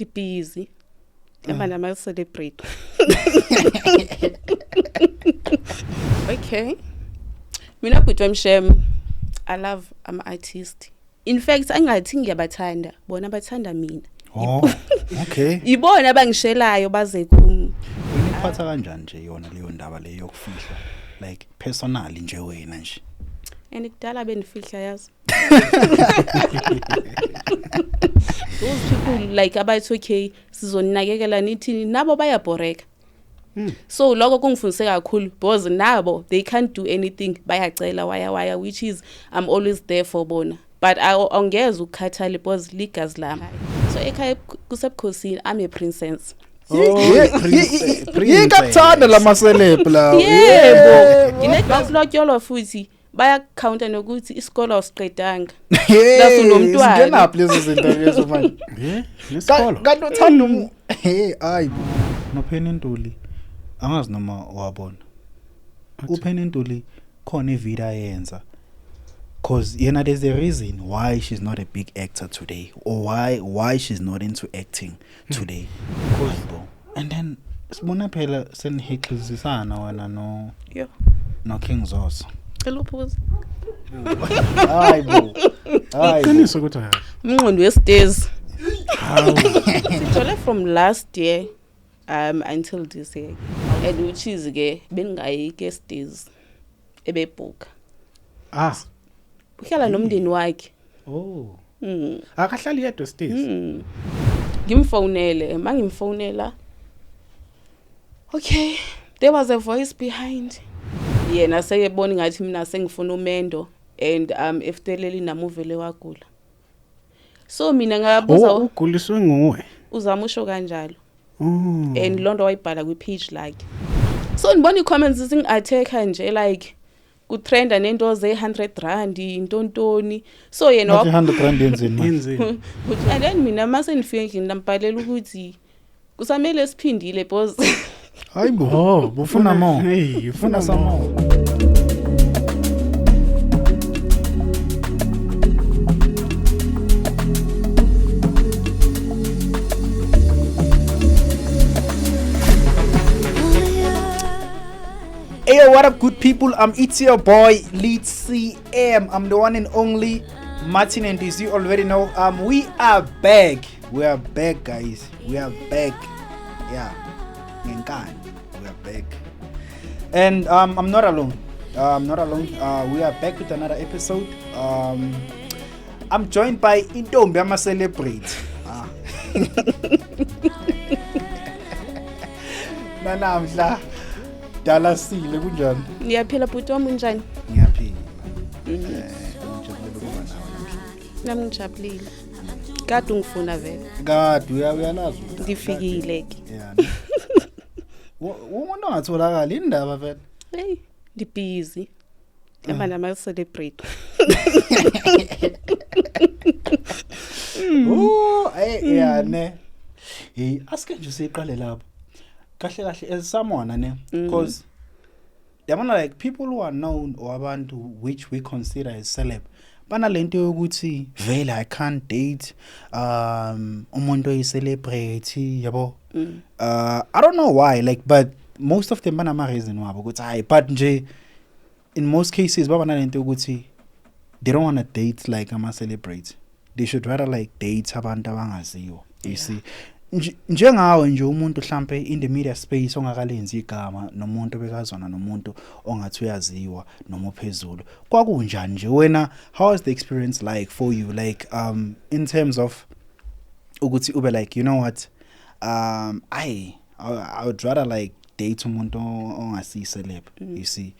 busy. Emanda ma celebrate. Okay. Mina butwa mshem. I love artist. In fact, angathi ngiyabathanda, bona bathanda mina. Oh, okay. Ibona abangishelayo baze kum. Uniphatha kanjani nje yona leyo ndaba leyo yokufihla? Like personally nje wena nje. Kudala benifihla yazi. Those people like abathi okay sizonakekela nithi nabo bayabhoreka. So lokho kungifundise kakhulu because nabo they can't do anything bayacela waya which is I'm always there for bona. But angeze ukukhathala because ligazi lami. So ekhaya kusebukhosini I'm a princess. Yekathanda lama celeb la. Yebo. Ngineklotyolo futhi baya counter nokuthi isikolo asiqedanga. Lafu nomntwana. Ngena please izinto lezo manje. Lesikolo. Kanti uthanda hayi. Nopheni Ntuli. Angazi noma wabona. Upheni Ntuli khona ivideo ayenza. Cause there's a reason why she's not a big actor today or why she's not into acting today. And then sibona phela senihixizisana wena no King Zoso. Elophuza. Hayibo. Qiniso ukuthi hayi. Umnqondo westairs. Sithole from last year until this year. And which is ke beningayike stairs ebebook. Uhlala nomndeni wakhe. Oh. Akahlali yedwa stairs. Ngimfonele, mangimfonela. Okay, there was a voice behind. Yena seyebona ngathi mina sengifuna umendo and efteleli namuvele wagula. So mina ngabuza uguliswe nguwe. Uzamusho kanjalo. And londo wayibhala kwi page like. So ngibona i-comments zingi-attack nje like kutrenda nento ze-R100 intontoni. So yena R100 yenzeni. And then mina mase nifike ngambhalela ukuthi kusamele siphindile because hayibo ufuna more. Hey, ufuna some more. Hey, what up, good people? It's your boy, Lead CM. I'm the one and only Martin, and as you already know, we are back. We are back, guys. We are back. Yeah, we are back. And I'm not alone. We are back with another episode. I'm joined by Intombi. I'm a celebrate. Nanamhla. Dala sile kunjani? Ngiyaphila bhuti wami unjani? Ngiyaphila. Nami ngijabulile. Kade ungifuna vele. Kade uyalazi. Ndifikile ke. Yeah. Umuntu ongatholakala indaba vele. Hey, busy. Emanda ma celebrate. Yeah ne. Hey, aske nje siqale lapho. Kahle as someone ne because yabona like people who are known or abantu which we consider as celeb bana lento yokuthi vele I can't date umuntu oyi celebrity yabo. I don't know why like but most of them bana ma reason wabo ukuthi hayi but nje in most cases baba na lento yokuthi they don't want to date like ama celebrity. They should rather like date abantu abangaziyo. You see njengawe nje umuntu mhlambe in the media space ongakalenzi igama nomuntu bekazona nomuntu ongathi uyaziwa noma phezulu kwakunjani nje wena how was the experience like for you like in terms of ukuthi ube like you know what I would rather like date umuntu ongasi celeb you see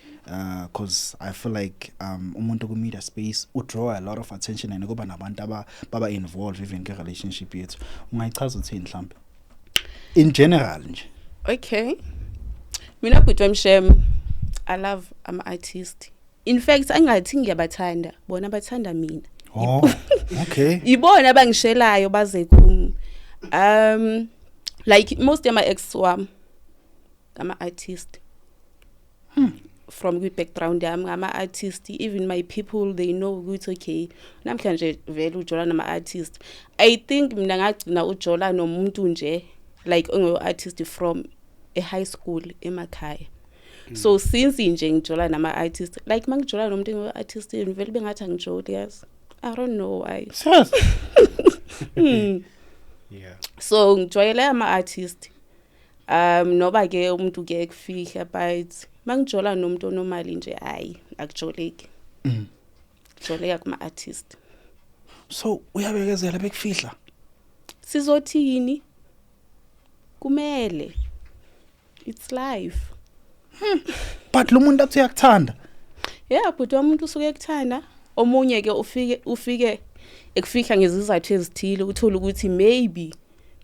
cause I feel like umuntu ku media space draw a lot of attention and kuba nabantu baba involved even ke relationship yethu ungayichaza uthini mhlambe in general nje. Okay, mina butwa mshem I love artist. In fact angathi ngiyabathanda bona bathanda mina. Oh, okay. Ibona abangishelayo baze kum. Like most of my ex wami ama artist. from kwi-background yami ngama-artist, even my people they know ukuthi okay namhlanje vele uJola nama-artist. I think mina ngagcina uJola nomuntu nje like ongo-artist from a high school emakhaya. So since nje ngijola nama-artist like mangijola nomuntu ongo-artist vele bengathi angijoli yazi. I don't know why. Serious? Yeah. So ngijwayele ama-artist noba ke umuntu ke kufihla but mangijola nomuntu onomali nje hayi akujoleki. Joleka kuma-artist. So uyabekezela bekufihla? Sizothini? Kumele. It's life. But lo muntu athi uyakuthanda. Yeah, but umuntu usuke ekuthanda. Omunye ke ufike ekufihla ngezizathu ezithile uthola ukuthi maybe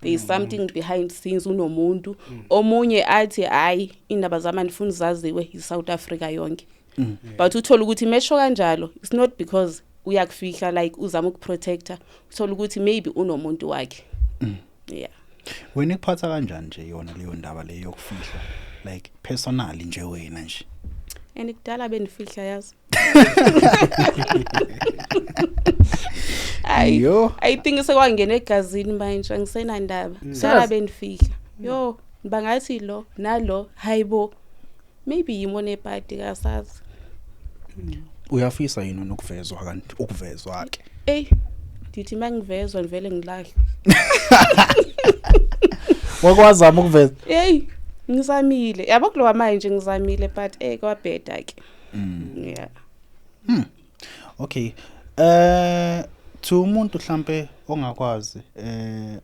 there is something behind scenes unomuntu. Omunye athi hayi indaba zamani ufuna zaziwe iSouth Africa yonke. But uthola ukuthi mesho kanjalo it's not because uyakufihla like uzama ukuprotector, uthola ukuthi maybe unomuntu wakhe. Yeah. Wena ikuphatha kanjani nje yona leyo ndaba leyo yokufihla like personally nje wena nje? And kudala benifihla yazi. I think sekwangena egazini manje angisenandaba. Sala benifihla. Yo, bangathi lo nalo hayibo. Maybe yimone party kasazi. Uyafisa yini ukuvezwa kanti ukuvezwa ke? Dithi mangivezwa vele ngilahle. Wakwazama ukuveza? Ngizamile. Yabo kulowa manje ngizamile but kwabheda ke. Yeah. Okay. To umuntu mhlambe ongakwazi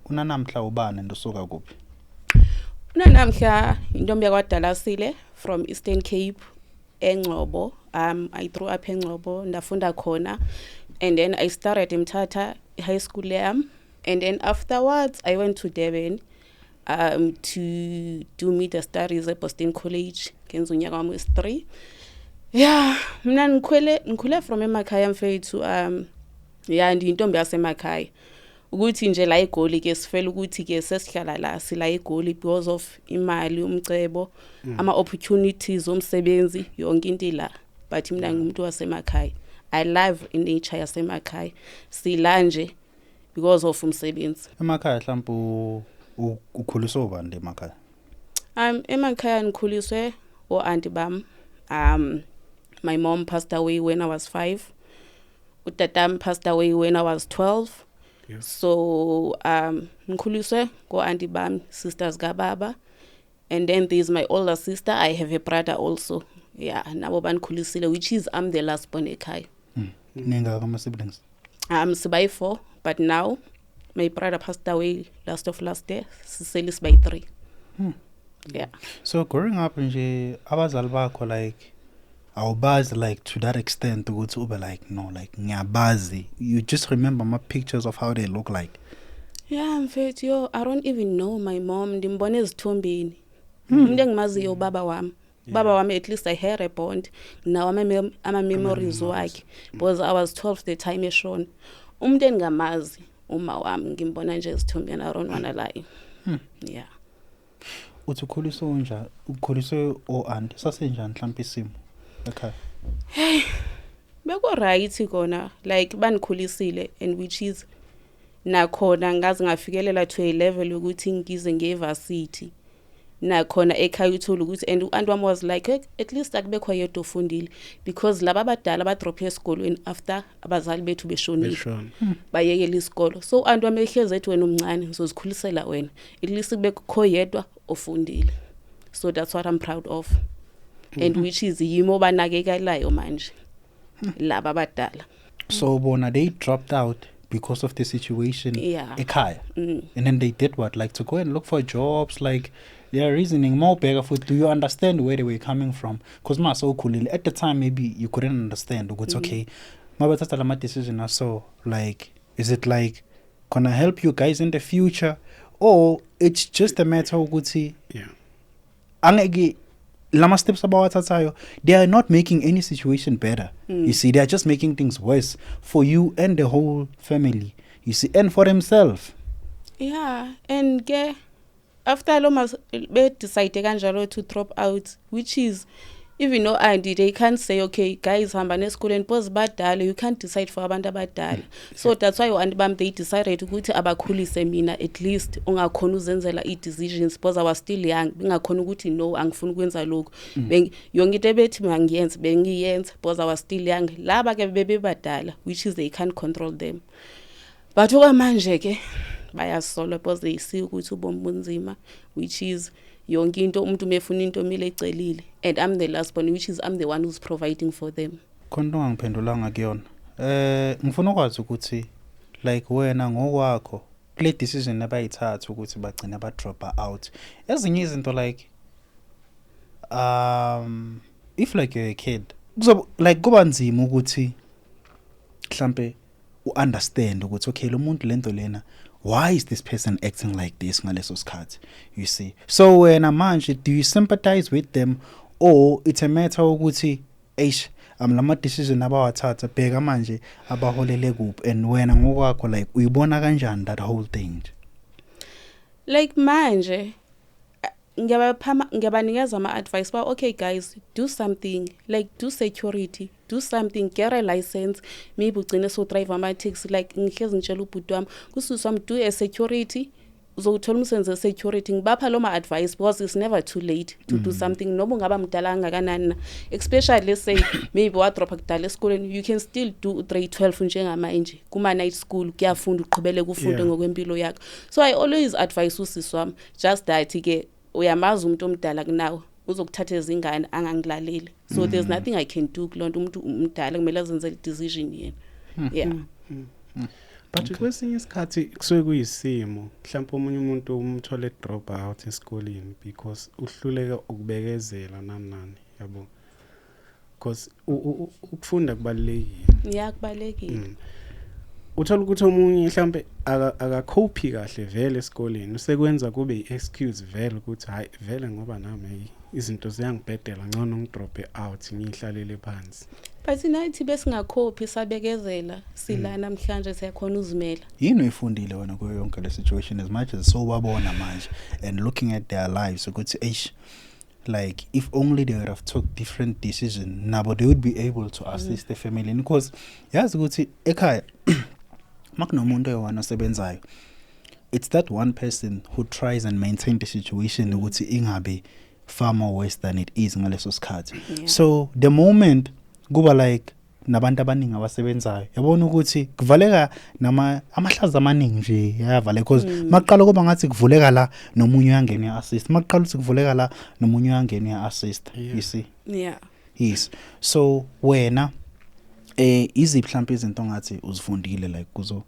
unanamhla ubani ndosuka kuphi? Unanamhla intombi yakwaDalasile from Eastern Cape eNgcobo. I grew up eNgcobo ndafunda khona and then I started eMthatha high school yami and then afterwards I went to Durban to do media studies at Boston College ngenza unyaka wami wesi-3. Yeah, mina ngikhule from emakhaya mfethu yeah ndintombi yasemakhaya. Ukuthi nje la eGoli ke sifela ukuthi ke sesihlala la sila eGoli because of imali umcebo ama opportunities omsebenzi yonke into la but mina ngumuntu wasemakhaya. I love nature yasemakhaya. Sila nje because of umsebenzi. Emakhaya mhlawumbe ukhuliswa ubani emakhaya? Emakhaya ngikhuliswe auntie bam. My mom passed away when I was 5. Utatam passed away when I was 12. Yeah. So ngikhuliswe auntie bam, sisters kababa. And then there's my older sister. I have a brother also. Yeah, nabo banikhulisile which is I'm the last born ekhaya. Ninga kama siblings? Sibai 4, but now my brother passed away last year. Sisele sibai 3. Yeah. So growing up nje abazali bakho like awubazi like to that extent ukuthi ube like no like ngiyabazi, you just remember my pictures of how they look like? Yeah, mfethu I don't even know my mom. Ndimbone ezithombeni. Umuntu engimaziyo ubaba wami. Baba wami at least I had a bond. Now ama memories wakhe because I was 12 the time eshona. Umuntu engamazi uma wami ngimbona nje ezithombeni. I don't wanna lie. Yeah. Uthi ukhuliswe unja ukhuliswe auntie sasenjani mhlawumbe isimo ekhaya? Hey, beko right kona like banikhulisile and which is nakhona ngazi ngafikelela to a level ukuthi ngize ngevarsity. Nakhona ekhaya uthola ukuthi and uanti wami was like at least akubekho yedwa ofundile because laba abadala ba drop esikolweni after abazali bethu beshonile bayekela isikolo. So uanti wami ehlezi ethi wena umncane ngizozikhulisela wena at least kubekho yedwa ofundile. So that's what I'm proud of. And which is yimo banakekelayo manje laba abadala. So bona they dropped out because of the situation ekhaya. And then they did what, like to go and look for jobs, like their reasoning more bigger for. Do you understand where they were coming from? Because ma so cool at the time maybe you couldn't understand it's okay my decision are so like, is it like gonna help you guys in the future or it's just a matter of ukuthi angeke lama steps abawathathayo they are not making any situation better. You see, they are just making things worse for you and the whole family, you see, and for themselves. Yeah, and after lo mas be decide kanjalo to drop out, which is even no auntie, they can't say, okay, guys, hamba nesikoleni because badala, you can't decide for abantu abadala. So that's why uanti bam they decided ukuthi abakhulise mina at least ungakhona uzenzela i-decisions because I was still young. Bengakhona ukuthi no, angifuni ukwenza lokho. Yonke into ebethi mangiyenze bengiyenza because I was still young. Laba ke bebe badala, which is they can't control them. But okwamanje ke bayasola because they see ukuthi ubomi bunzima, which is yonke into umuntu mefuna into mile ecelile, and I'm the last one, which is I'm the one who's providing for them. Konto ngiphendulanga kuyona. Ngifuna ukwazi ukuthi like wena ngokwakho kule decision abayithatha ukuthi bagcina ba drop out. Ezinye izinto like if like you're a kid, like kuba nzima ukuthi mhlambe understand ukuthi okay lo muntu lento lena, why is this person acting like this ngaleso sikhathi, you see. So wena manje do you sympathize with them, or it's a matter ukuthi eish lama decision abawathatha bheka manje abaholele kuphi, and wena ngokwakho like uyibona kanjani that whole thing? Like manje ngiyabanikeza ama advice ba okay guys, do something, like do security, do something, get a license, maybe ugcine so drive ama taxi. Like ngihlezi ngitshela ubhuti wami kususwami do a security, uzothola umsebenzi security. Ngibapha lo ma advice because it's never too late to do something. Noma ungaba mdala kangakanani, especially let's say maybe wa drop kudala esikoleni, you can still do grade 12 njengamanje kuma night school, kuyafunda uqhubele kufunde ngokwempilo yakho. So I always advise usiswami just that ke uyamazi umuntu omdala kunawe uzokuthatha izingane angangilaleli. So there's nothing I can do kulonto umuntu umdala kumele azenze decision yena. But kwesinye isikhathi kusuke kuyisimo, mhlawumbe omunye umuntu umthole drop out esikoleni because uhluleka ukubekezela nani yabo, because ukufunda kubalekile. Kubalekile. Uthola ukuthi omunye mhlawumbe akacope kahle vele esikoleni, usekwenza kube i-excuse vele ukuthi hayi vele ngoba nami izinto ziyangibhedela ngcono ngidrop out ngihlalele phansi. But nathi besingakhophi sabekezela sila namhlanje siyakhona uzimela. Yini uyifundile wena kuyo yonke le situation as much as so babona manje and looking at their lives ukuthi eish, like if only they would have took different decision nabo they would be able to assist the family, because yazi ukuthi ekhaya makunomuntu oyona osebenzayo, it's that one person who tries and maintain the situation ukuthi ingabe far more worse than it is ngaleso sikhathi. So the moment kuba like nabantu abaningi abasebenzayo, yabona ukuthi kuvaleka nama amahlaza amaningi nje yavala, because maqala kuba ngathi kuvuleka la nomunye uyangena uya-assist, maqala ukuthi kuvuleka la nomunye uyangena uya-assist, you see. Yes. So wena iziphi mhlawumbe izinto ngathi uzifundile like kuzo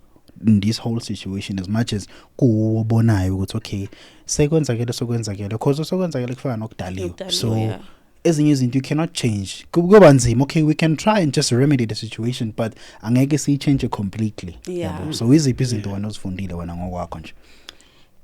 in this whole situation, as much as kubonayo ukuthi okay sekwenzakele because sekwenzakele kufana nokudaliwe. So ezinye izinto you cannot change, kuba nzima. Okay, we can try and just remedy the situation, but angeke si change it completely. So iziphi izinto wena uzifundile wena ngokwakho nje?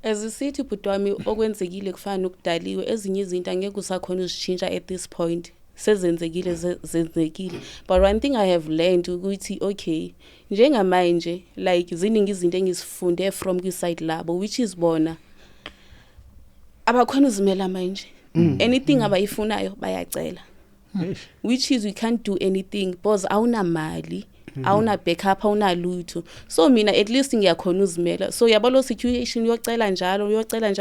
Ezisithi bhuti wami okwenzekile kufana nokudaliwe, ezinye izinto angeke usakhona uzichinja at this point, sezenzekile zenzekile. But one thing I have learned ukuthi okay, njengamanje like ziningi izinto engisifunde from ku side labo, which is bona abakhona uzimela manje. Anything abayifunayo bayacela, which is we can't do anything because awuna mali, awuna backup, awuna lutho. So mina at least ngiyakhona uzimela. So yabalo situation uyocela njalo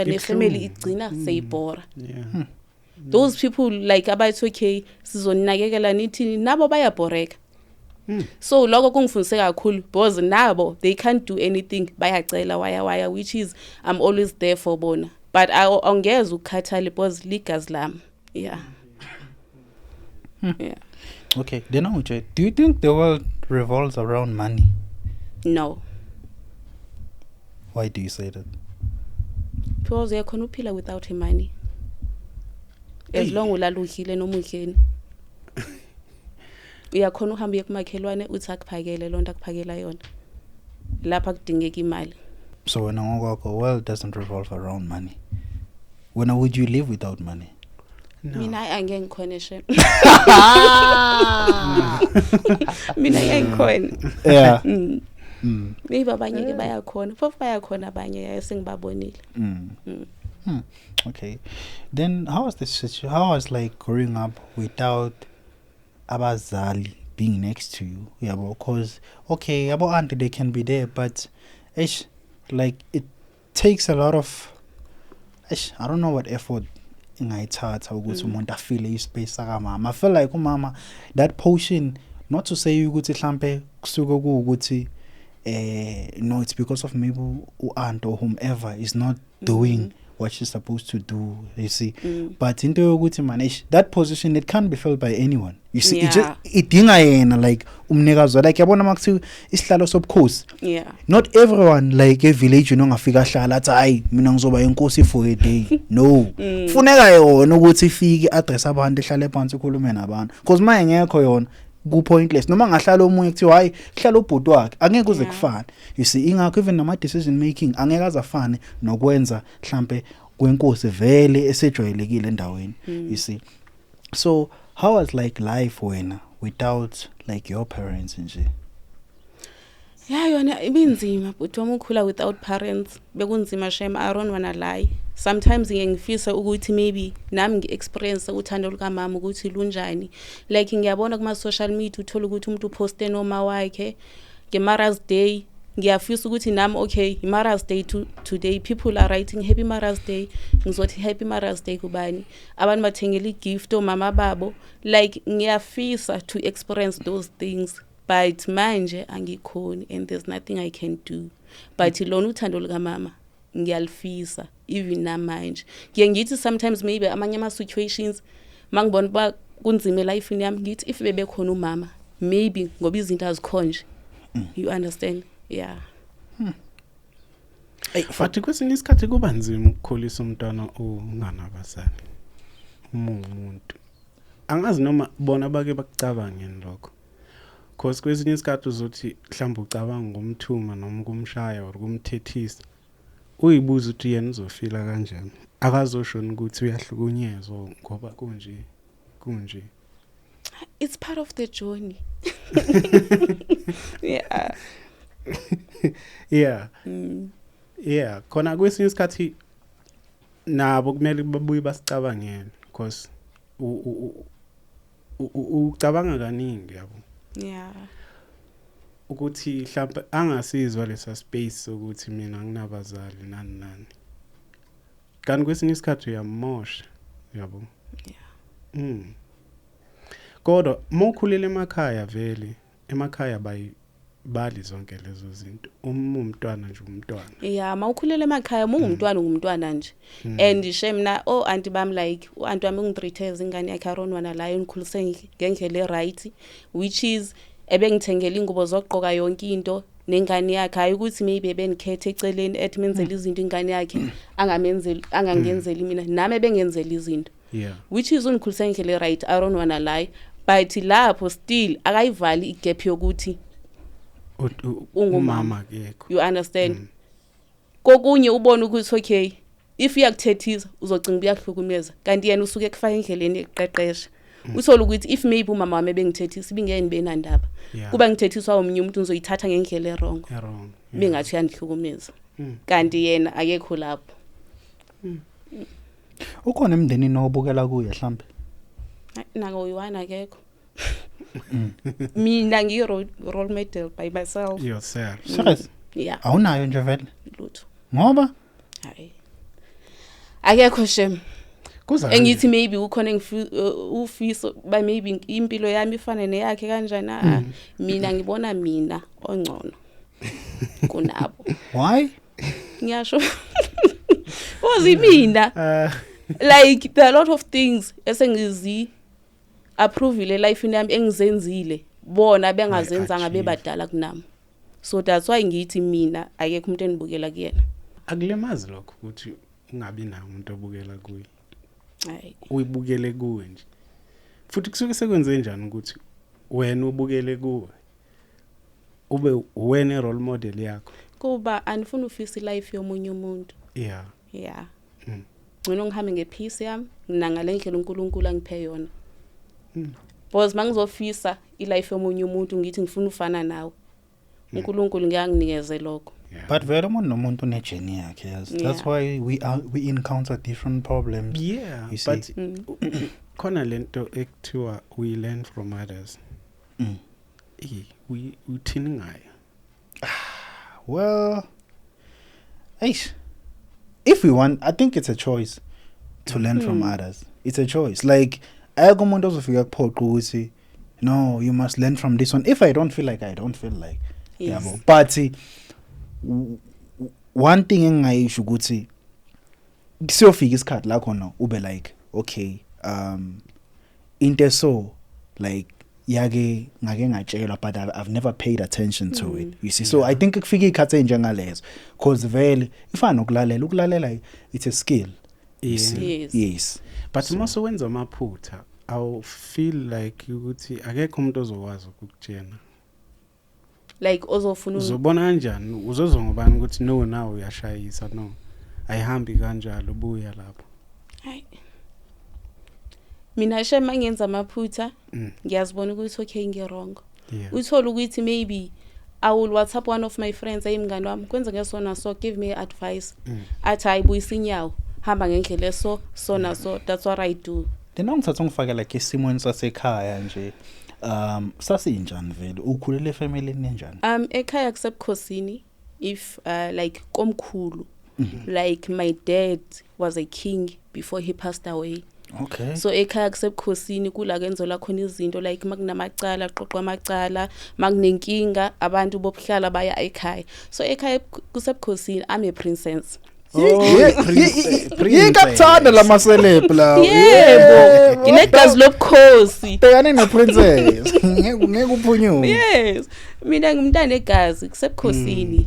nefamily igcina seyibhora. Those people like abathi okay sizonakekela nithi nabo bayabhoreka. So lokho kungifundise kakhulu because nabo they can't do anything, bayacela waya, which is I'm always there for bona. But angeze ukukhathala because ligazi lami. Okay, then do you think the world revolves around money? No. Why do you say that? Because you can't uphila without money. As long ulalukhile noma uhleni. Uyakhona uhambe kumakhelwane uthi akuphakele lonto akuphakela yona. Lapha kudingeka imali. So when the world doesn't revolve around money, when would you live without money? No. Mina angeke ngikhone she. Mina ngikhona. Yeah. Maybe abanye ke bayakhona, phofu bayakhona abanye yasengibabonile. Okay. Then how was how was like growing up without abazali being next to you? Yeah, because okay, about auntie they can be there, but like it takes a lot of I don't know what effort ingayithatha ukuthi umuntu afile ispace saka mama. I feel like umama that portion, not to say ukuthi mhlambe kusuke ukuthi no, it's because of maybe aunt or whomever is not doing what she's supposed to do, you see. But into yokuthi manage that position, it can't be filled by anyone, you see. Idinga yena like umnikazi, like yabona makuthi isihlalo sobukhosi. Not everyone like a village ngafika hlala athi hayi mina ngizoba inkosi for a day. No, funeka yona ukuthi ifike address abantu, ehlale phansi ukhulume nabantu, because maye ngekho yona ku pointless. Noma ngahlala omunye kuthiwa hayi hlala ubhuti wakhe, angeke kuze kufane, you see. Ingakho even nama decision making angeke azafane nokwenza mhlambe kwenkosi vele esejwayelekile endaweni, you see. So how was like life wena without like your parents nje? Yeah, yona ibinzima but uma ukhula without parents bekunzima shame. I don't wanna lie. Sometimes ngiyengifisa ukuthi maybe nami ngi-experience uthando luka mama ukuthi lunjani. Like ngiyabona kuma social media uthola ukuthi umuntu uposte noma wakhe nge-Mother's Day, ngiyafisa ukuthi nami okay, Mother's Day today people are writing happy Mother's Day, ngizothi happy Mother's Day kubani, abantu bathengele igift omama babo. Like ngiyafisa to experience those things, but manje angikhoni and there's nothing I can do. But lona uthando luka mama ngiyalifisa even namanje. Ngiyengithi sometimes maybe amanye ama situations mangibona ba kunzima life yami, ngithi if bebe khona umama maybe ngoba izinto azikhonje. You understand? Yeah. Futhi kwesinye isikhathi kuba nzima ukukhulisa umntwana onganabazali umuntu. Angazi noma bona bake bakucabangeni lokho. Because kwesinye isikhathi uzothi mhlawumbe ucabanga ngomthuma noma kumshaya or kumthethisa, uyibuza ukuthi yena uzofila kanjani, akazoshona ukuthi uyahlukunyezwa ngoba kunje. It's part of the journey. Yeah. Yeah. Yeah, khona kwesinye isikhathi nabo kumele babuye basicabangele because ucabanga kaningi yabo. Yeah. Ukuthi mhlawumbe angasizwa lesa space ukuthi mina nginabazali nani. Kanti kwesinye isikhathi uyamosha yabo. Yeah. Kodwa mawukhulele emakhaya vele, emakhaya bali zonke lezo zinto. Umntwana nje umntwana. Yeah, mawukhulele emakhaya umntwana ngumntwana nje. And shame na auntie bam like auntie wami ungitreatise ingane yakhe aronwana la engikhulise ngendlela right, which is ebengithengela ingubo zokugqoka yonke into nengane yakhe, hayi ukuthi maybe benikhethe eceleni ethi menzele izinto ingane yakhe angangenzeli mina nami bengenzela izinto. Yeah. Which is ungikhulise ngendlela right, I don't wanna lie, but lapho still akayivali igap yokuthi ungumama kekho. You understand? Kokunye ubona ukuthi okay, if uyakuthethisa uzocinga uyahlukumeza, kanti yena usuke ekufaka endleleni eqeqesha. Uthola ukuthi if maybe umama wami bengithethisa ibingeni benandaba. Kuba ngithethiswa umunye umuntu uzoyithatha ngendlela errong. Bengathi uyandihlukumeza. Kanti yena akekho lapho. Ukhona emndeni nobukela kuye mhlambe? Nako uyiwana akekho. Mina ngi role model by myself. Yourself. Serious? Yeah. Awunayo nje vele? Lutho. Ngoba? Hayi. Akekho shem. Kuza engithi maybe ukhona ufiso by maybe impilo yami ifane neyakhe kanjani. Mina ngibona mina ongcono kunabo. Why? Ngiyasho. Ozi mina. Like there are a lot of things esengizi approve ile life yami engizenzile bona bengazenzanga bebadala kunami. So that's why ngithi mina akekho umuntu enibukela kuyena. Akulemazi lokho ukuthi ungabi nayo umuntu obukela kuye. Hayi. Uyibukele kuwe nje. Futhi kusuke sekwenze njani ukuthi wena ubukele kuwe? Ube wena role model yakho. Kuba anifuna ufisa life yomunye umuntu. Yeah. Yeah. Ngcono ngihambe ngepeace yami nangale ndlela uNkulunkulu angiphe yona. Because mangizofisa ilife yomunye umuntu ngithi ngifuna ufana nawe. uNkulunkulu ngiyanginikeze lokho. Yeah. But vele umuntu nomuntu une-journey yakhe yazi. That's Yeah. why we encounter different problems. Yeah, You see. but khona lento ekuthiwa we learn from others. Mm. Uthini ngayo? Well, if we want, I think it's a choice to learn from others. It's a choice. Like, ayekho umuntu ozofika kuphoqa ukuthi no, you must learn from this one. If I don't feel like, I don't feel like. Yes. Yabo. But one thing engayisho ukuthi siyofika isikhathi la khona ube like, okay, into so like yake ngake ngatshelwa, but I've never paid attention to it, you see. So I think kufika ikhathi enjengalezo because vele ifana ukulalela it's a skill, you Yeah. see. Yes. Yes. But mase wenza amaphutha, I feel like ukuthi akekho umuntu ozokwazi ukukutshena. Like ozofuna Uzobona kanjani? Uzozwa ngobani ukuthi no now uyashayisa no. Ayihambi kanjalo buya lapho. Hayi. Mina she mangenza amaphutha ngiyazibona ukuthi okay ngirong. Yeah. Uthola ukuthi maybe I will WhatsApp one of my friends ayimngani wami kwenza ngesona so give me advice. Athi ayibuyisa inyawo hamba ngendlela so na so that's what I do. Then ngithatha ngifake like isimweni sasekhaya nje. Sasinjani vele ukhulele efamilini enjani? Ekhaya kusebukhosini if like komkhulu. Like my dad was a king before he passed away. Okay. So ekhaya kusebukhosini kula kenzola khona izinto like makunamacala qoqwa amacala makunenkinga abantu bokuhlala baya ekhaya. So ekhaya kusebukhosini I'm a princess. Yikakuthanda lama celeb la. Yebo. Nginegazi lobukhosi. Bhekane no princess. Ngeke uphunyuke. Yes. Mina ngimntana egazi kusebukhosini.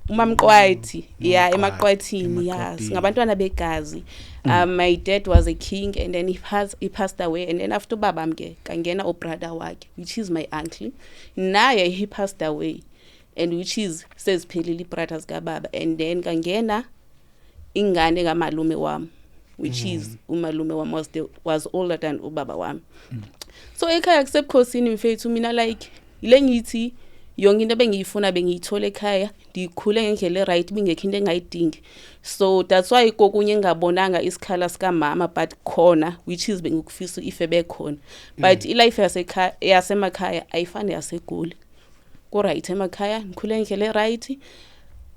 Umamqwathi, yeah, emaqwathini, yes. Ngabantwana begazi. My dad was a king and then he passed away and then after baba mke kangena obrother wakhe which is my uncle. Naye he passed away and which is seziphelile brothers kababa and then kangena ingane kamalume wami which is umalume wami was older than ubaba wami. So ekhaya kusebukhosini mfethu mina like ile ngithi yonke into bengiyifuna bengiyithola ekhaya ndikhule ngendlela right bingekho into engayidingi. So that's why kokunye ngabonanga isikhala sika mama but khona which is bengikufisa ife bekhona. But ilife yasekhaya yasemakhaya ayifani yaseGoli. Ko right emakhaya ngikhule ngendlela right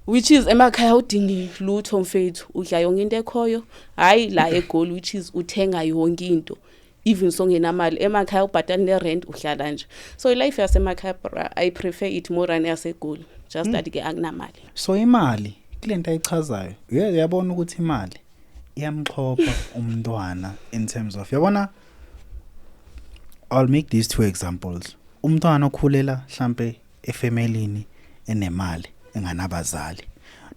which is emakhaya udingi lutho mfethu udla yonke into ekhoyo hayi la eGoli which is uthenga yonke into. Even songenamali emakhaya ubhadala nerent uhlala nje. So life yasemakhaya I prefer it more than yaseGoli just that ke akunamali. So imali kulento ayichazayo uyabona ukuthi imali iyamxhopha umntwana in terms of yabona. I'll make these two examples. Umntwana okhulela mhlambe efamilini enemali enganabazali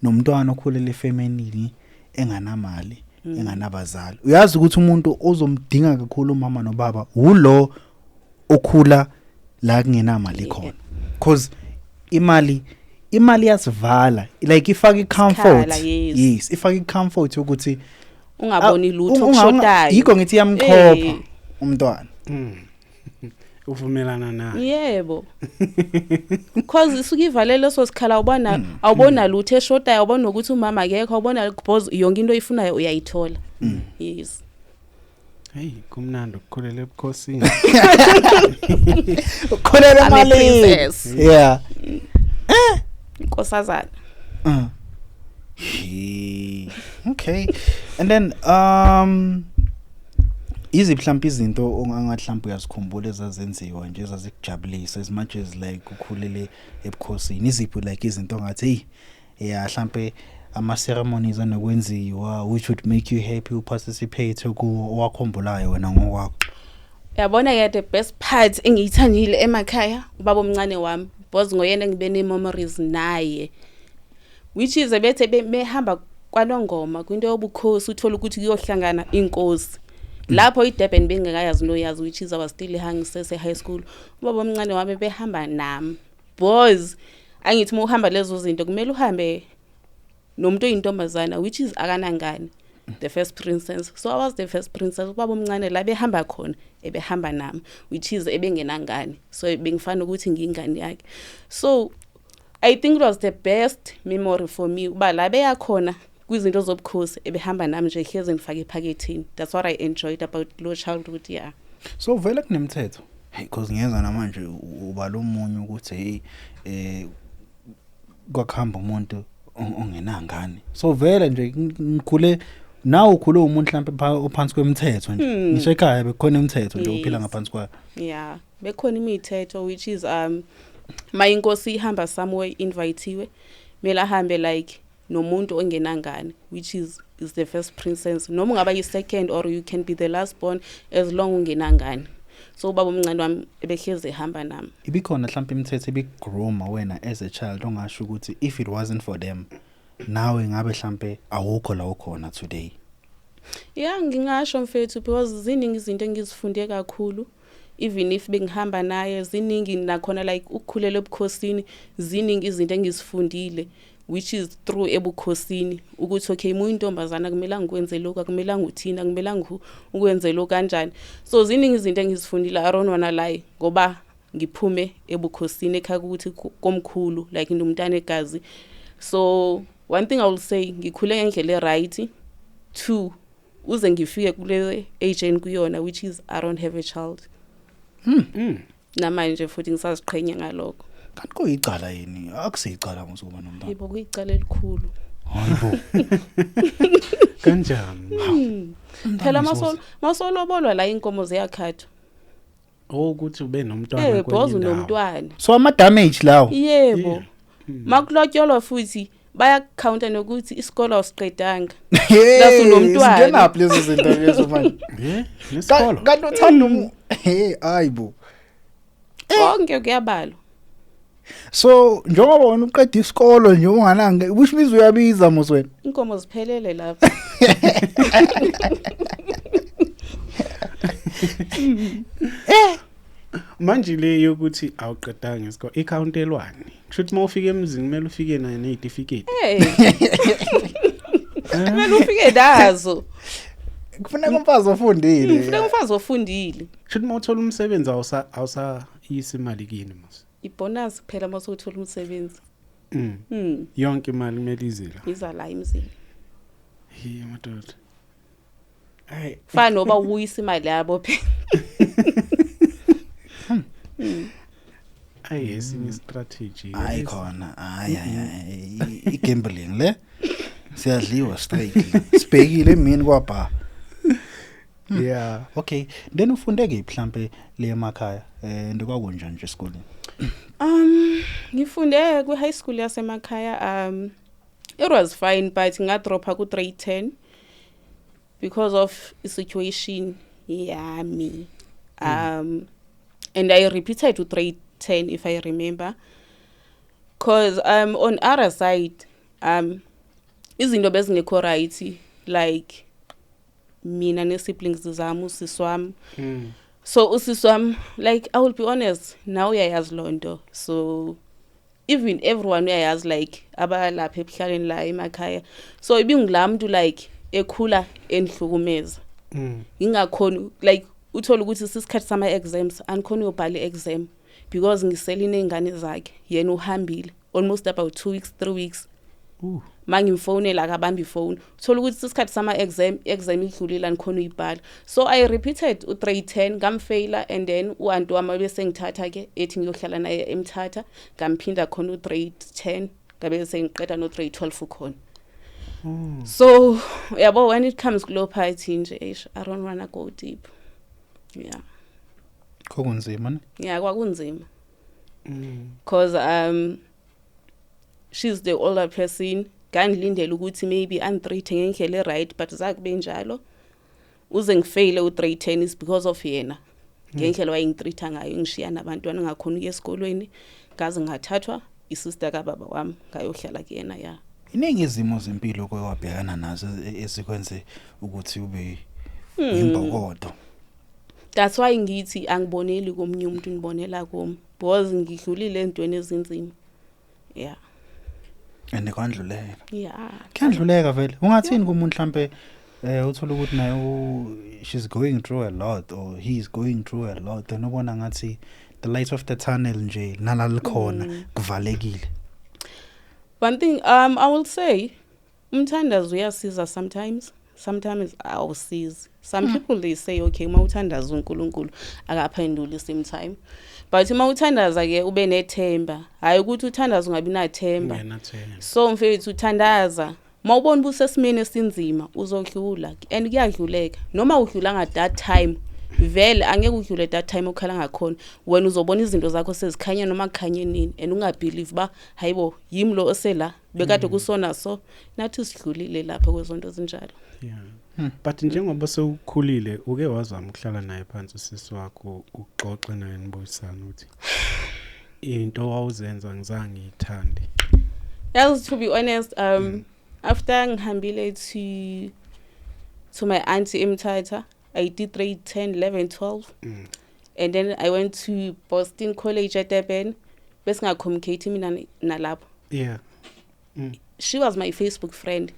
nomntwana okhulela efamilini enganamali enganabazali. Uyazi ukuthi umuntu ozomdinga kakhulu umama nobaba ulo okhula la kungenamali khona because imali yasivala like ifaka icomfort. Yes, ifaka icomfort ukuthi ungaboni lutho kushodayo. Yiko ngithi yamkhopha umntwana. Uvumelana naye? Yebo. Because isuke ivalele so sikhala awubona lutho eshodayo awubona ukuthi umama akekho awubona because yonke into oyifunayo uyayithola. Yes. Hey, kumnandi ukukhulela ebukhosini. Ukhulela I'm a imali. princess. Yeah. Nkosazana. Okay. And then iziphi mhlawumbe izinto ongathi mhlawumbe uyazikhumbula ezazenziwa nje ezazikujabulisa as much as like ukhulele ebukhosini iziphi like izinto ongathi yeah mhlawumbe ama ceremonies anokwenziwa which would make you happy uparticipate ku wakhumbulayo wena ngokwakho? Yabona ke the best part engiyithandile emakhaya ubaba omncane wami because ngoyena ngibe ne memories naye which is ebethe behamba kwaNongoma kwinto yobukhosi uthola ukuthi kuyohlangana inkosi lapho iDurban bengekayazi noyazi which is I was still hangisese high school. Ubaba omncane wami behamba nami because angithi uma uhamba lezo zinto kumele uhambe nomuntu oyintombazana which is akanangane the first princess. So I was the first princess. Ubaba omncane la behamba khona ebehamba nami which is ebengenangane so bengifana ukuthi ngingane yakhe. So I think it was the best memory for me uba la beyakhona kwizinto zobukhosi ebehamba nami nje hleze ngifake ephaketheni. That's what I enjoyed about low childhood, yeah. So vele kunemthetho. Hey, because ngiyeza namanje uba lo munye ukuthi kwakhamba umuntu ongenangane. So vele nje ngikhule nawe ukhule umuntu mhlawumbe ophansi kwemithetho nje. Ngisho ekhaya bekhona imithetho nje uphila ngaphansi kwayo. Yeah, bekhona imithetho which is mayinkosi ihamba somewhere inviteiwe mela hambe like nomuntu ongenangane, which is the first princess. Noma ungaba yi second or you can be the last born as long ungenangane. So ubaba umncane wami ebehleze ehamba nami. Ibikhona mhlawumbe imithetho ebigroma wena as a child ongasho ukuthi if it wasn't for them nawe ngabe mhlawumbe awukho la ukhona today. Yeah, ngingasho mfethu because ziningi izinto engizifunde kakhulu. Even if bengihamba naye ziningi nakhona like ukukhulele ebukhosini, ziningi izinto engizifundile which is through ebukhosini ukuthi okay muyintombazana kumele ngikwenze lokho, akumele nguthina, kumele ukwenze lo kanjani. So ziningi izinto engizifundile around wana la ngoba ngiphume ebukhosini ekhaya ukuthi komkhulu like indumntana egazi. So one thing I will say ngikhule ngendlela right. 2 uze ngifike kule age enkuyona which is I don't have a child. Namanje futhi ngisaziqhenya ngalokho. Kanti kuyicala yini? Akusicala ngosukuba nomntana. Yebo kuyicala elikhulu. Hayibo. Kanjani? Phela masolobolwa la inkomo ziyakhathwa. Ukuthi ube nomntwana kwenye nomntwana. So ama damage lawo. Yebo. Makulotyolwa futhi bayacounta nokuthi isikolo awusiqedanga. Laso nomntwana. Singenaphi lezo zinto lezo manje? Nesikolo. Kanti uthanda hayibo. Konke kuyabalwa. So njengoba wena uqeda isikolo nje unganange which means uyabiza moswena. Inkomo ziphelele lapha. Manje le yokuthi awuqedanga isikolo icountelwani. Kushuthi mawufika emzini kumele ufike nayo nezitifiketi. Kumele ufike nazo. Kufanele umfazi ofundile. Kufanele umfazi ofundile. Kushuthi mawuthola umsebenzi awusa isimali kini mos. Ibonus kuphela masuthola umsebenzi. Yonke imali kumele izela. Iza la emzini. Hey madoda. Hey, fana noba uyisa imali yabo phela. Esinye strategy. Hayi khona. Hayi igambling le. Siyadliwa straight. Sibhekile mina kwabha. Yeah, okay. Then ufunde ke mhlambe le emakhaya ndikwakunja nje esikoleni. Ngifunde ku high school yasemakhaya. It was fine but ngadropa ku grade 10 because of the situation yami. And I repeated to grade 10 if I remember. Cause on other side izinto bezingekho right like mina ne siblings zami usiswami. So usiswami like I will be honest now uyayazi lonto. So even everyone uyayazi like abalapha ebuhlaleni la emakhaya. So ibingilamuntu like ekhula enhlukumeza. Ngingakhona like uthola ukuthi sisikhathi sama exams angikhona uyobhala exam because ngisele inengane zakhe yena uhambile almost about 2 weeks 3 weeks. Mangimfonela akabambi phone uthola ukuthi sisikhathi sama exam idlulile angikhona uyibhala. So I repeated u grade 10 ngamfaila and then uantu wami bese ngithatha ke ethi ngiyohlala naye eMthatha ngamphinda khona u grade 10 ngabe sengiqeda no grade 12 ukhona. So yabo when it comes to low party nje I don't wanna go deep. Yeah. Kokunzima ne? Yeah, kwakunzima. Cause she's the older person. Ngangilindele ukuthi maybe antreat ngendlela right but zakube njalo. Uze ngifaile u grade 10 is because of yena. Ngendlela wayengitreata ngayo ngishiya nabantwana ngakhona uye esikolweni ngaze ngathathwa isister kababa wami ngayohlala kuyena ya. Iningi izimo zempilo kwewabhekana nazo esikwenze ukuthi ube imbokodo. That's why ngithi angiboneli komunye umuntu ngibonela komi because ngidlulile entweni ezinzima. Yeah. Ende kwandluleka. Yeah. Kuyandluleka vele. Ungathini kumuntu mhlambe uthola ukuthi nayo she's going through a lot or he's going through a lot and ubona ngathi the light of the tunnel nje nalalikhona kuvalekile. One thing I will say umthandazo uyasiza sometimes awusizi. Some people they say okay mawuthandaza uNkulunkulu akaphenduli same time. But mawuthandaza ke ube nethemba. Hayi ukuthi uthandaza ungabi nathemba. So mfethu uthandaza mawubona busesimene esinzima uzodlula and kuyadluleka. Noma udlula nga that time vele angeke udlule that time okhala ngakhona wena uzobona izinto zakho sezikhanya noma kukhanye nini and ungabelieve ba hayibo yimi lo osela bekade kusona so nathi sidlulile lapha kwezonto ezinjalo. Yeah. But njengoba sewukhulile uke wazama ukuhlala naye phansi usisi wakho uxoxe naye nibuyisana uthi into wawuzenza ngizange ngithande. Yes, to be honest after ngihambile to my auntie eMthatha I did grade 10, 11, 12. And then I went to Boston College at Durban. Bese nga communicate mina nalapho. Yeah. She was my Facebook friend.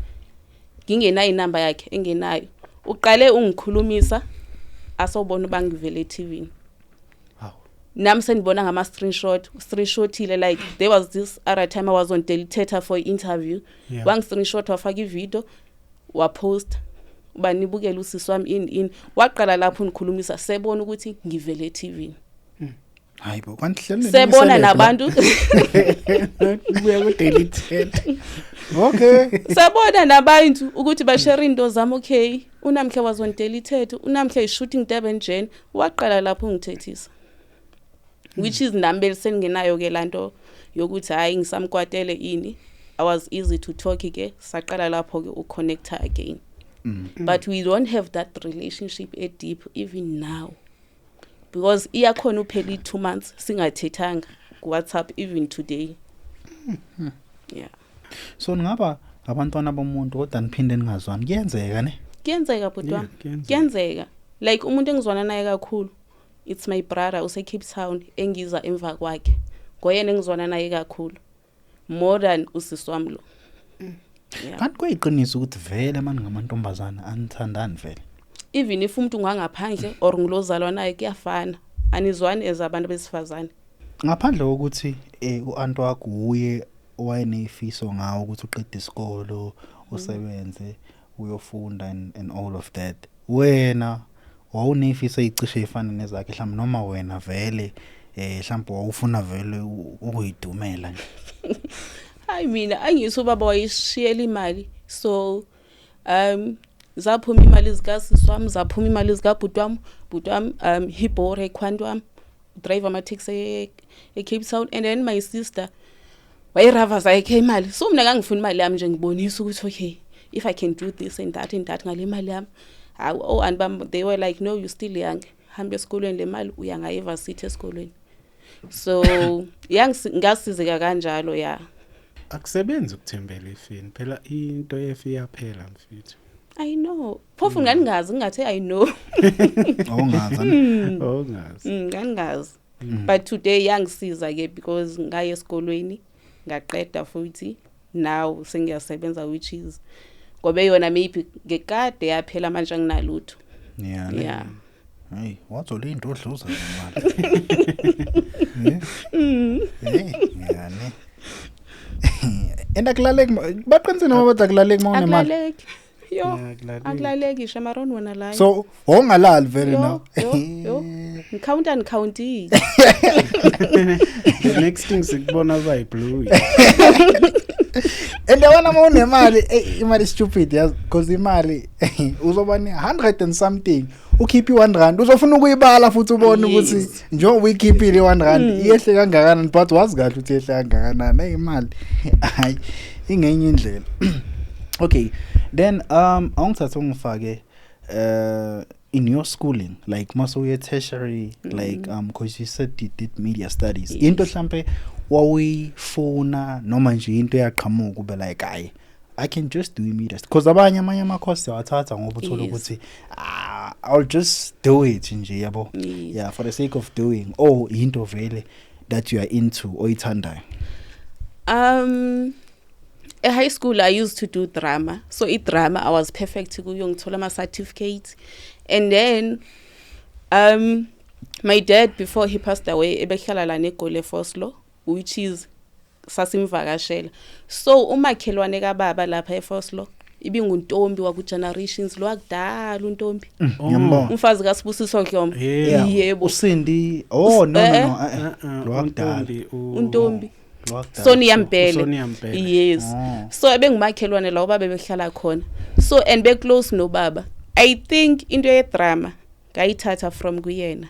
Ngingenayo inamba yakhe engenayo. Uqale ungikhulumisa asobona bangivele TV. Wow. Nami senibona ngama screenshotile like there was this other time I was on Deliteta for interview. Yeah. Wang screenshot wafaka ivideo wa post banibukela usisi wami in waqala lapho unikhulumisa sebona ukuthi ngivele TV. Hayibo kwanhleleni sebona nabantu buya ku Deliteta. Okay. Sebona nabantu ukuthi ba share into zami okay unamhle was on Deliteta unamhle shooting Durban Jen waqala lapho ngithethisa. Which is number sengenayo ke lanto yokuthi hayi ngisamkwatele ini. I was easy to talk ke saqala lapho ke uconnecta again. But we don't have that relationship deep even now. Because iyakhona upheli 2 months singathethanga ku WhatsApp even today. Yeah. So ngaba abantwana bomuntu kodwa niphinde ningazwani kuyenzeka ne? Kuyenzeka butwa. Kuyenzeka. Like umuntu engizwana naye kakhulu it's my brother use Cape Town engiza emva kwakhe. Ngoyena engizwana naye kakhulu. More than usisi wami lo. Kanti kuyiqiniso ukuthi vele manje ngamantombazana anithandani vele. Even if umuntu ngangaphandle or ngilozalwa naye kuyafana. Anizwani ezabantu besifazane. Ngaphandle kokuthi uanti wakho uye owayenefiso ngawo ukuthi uqede isikolo, usebenze, uyofunda and all of that. Wena wawunefiso ezicishe efana nezakhe mhlawumbe noma wena vele mhlawumbe wawufuna vele ukuyidumela nje. I mean angiso baba wayishiyela imali so zaphuma imali zikasisi wami zaphuma imali zikabhuti wami hibore ekhwantwami driver ama taxi eCape Town and then my sister wayirava zakhe imali so mina ngangifuna imali yami nje ngibonisa ukuthi okay if I can do this and that ngale imali yami and they were like no you still young hamba esikolweni le mali uya ngayiversity esikolweni so ngasizeka kanjalo ya akusebenzi ukuthembela ifini phela into efika phela mfethu. I know phofu nganingazi ngingathi I know awungazi ngingazi but today yangisiza ke because ngaye esikolweni ngaqeda futhi now sengiyasebenza which is ngoba yona maybe ngekade yaphela manje nginalutho. Yeah. Hey, wathola into odluza imali. Yeah, ne. Endakulaleki baqinisene noma badakulaleki mawunemali. Yo. Akulaleki shamaron wena la. So, ongalali vele now. Yo. Ngicounti. The next thing sikubona by blue. And wana mawunemali imali stupid yazi because imali uzoba ne 100 and something ukhiphi 1 rand uzofuna ukuyibala futhi ubone ukuthi njengoba uyikhiphile 1 rand iyehle kangakanani but wazi kahle ukuthi iyehle kangakanani imali hayi ingenye indlela. Okay then awungithatha ungifake in your schooling like maso ye tertiary like because you said you did media studies into mhlambe wawuyifuna noma nje into yaqhamuka ube like hayi I can just do media because abanye ama course yawathatha ngoba uthola ukuthi I'll just do it nje yabo. Yeah, for the sake of doing into vele that you are into oyithandayo. At high school I used to do drama. So in drama I was perfect kuyo ngithola ama certificates. And then my dad before he passed away ebehlala la neGoli Foslo which is sasimvakashela. So umakhelwane kababa lapha eFoslo ibinguntombi waku-generations lo wakudala untombi. Ngiyambona. Umfazi kaSibusiso Dlomo. Yebo. Usindi. Oh no. Lo wakudala. Untombi. Lo wakudala. Sonia Mpele. Sonia Mpele. Yes. So ebengumakhelwane la ubaba bebehlala khona. So and be close nobaba. I think into yedrama ngayithatha from kuyena.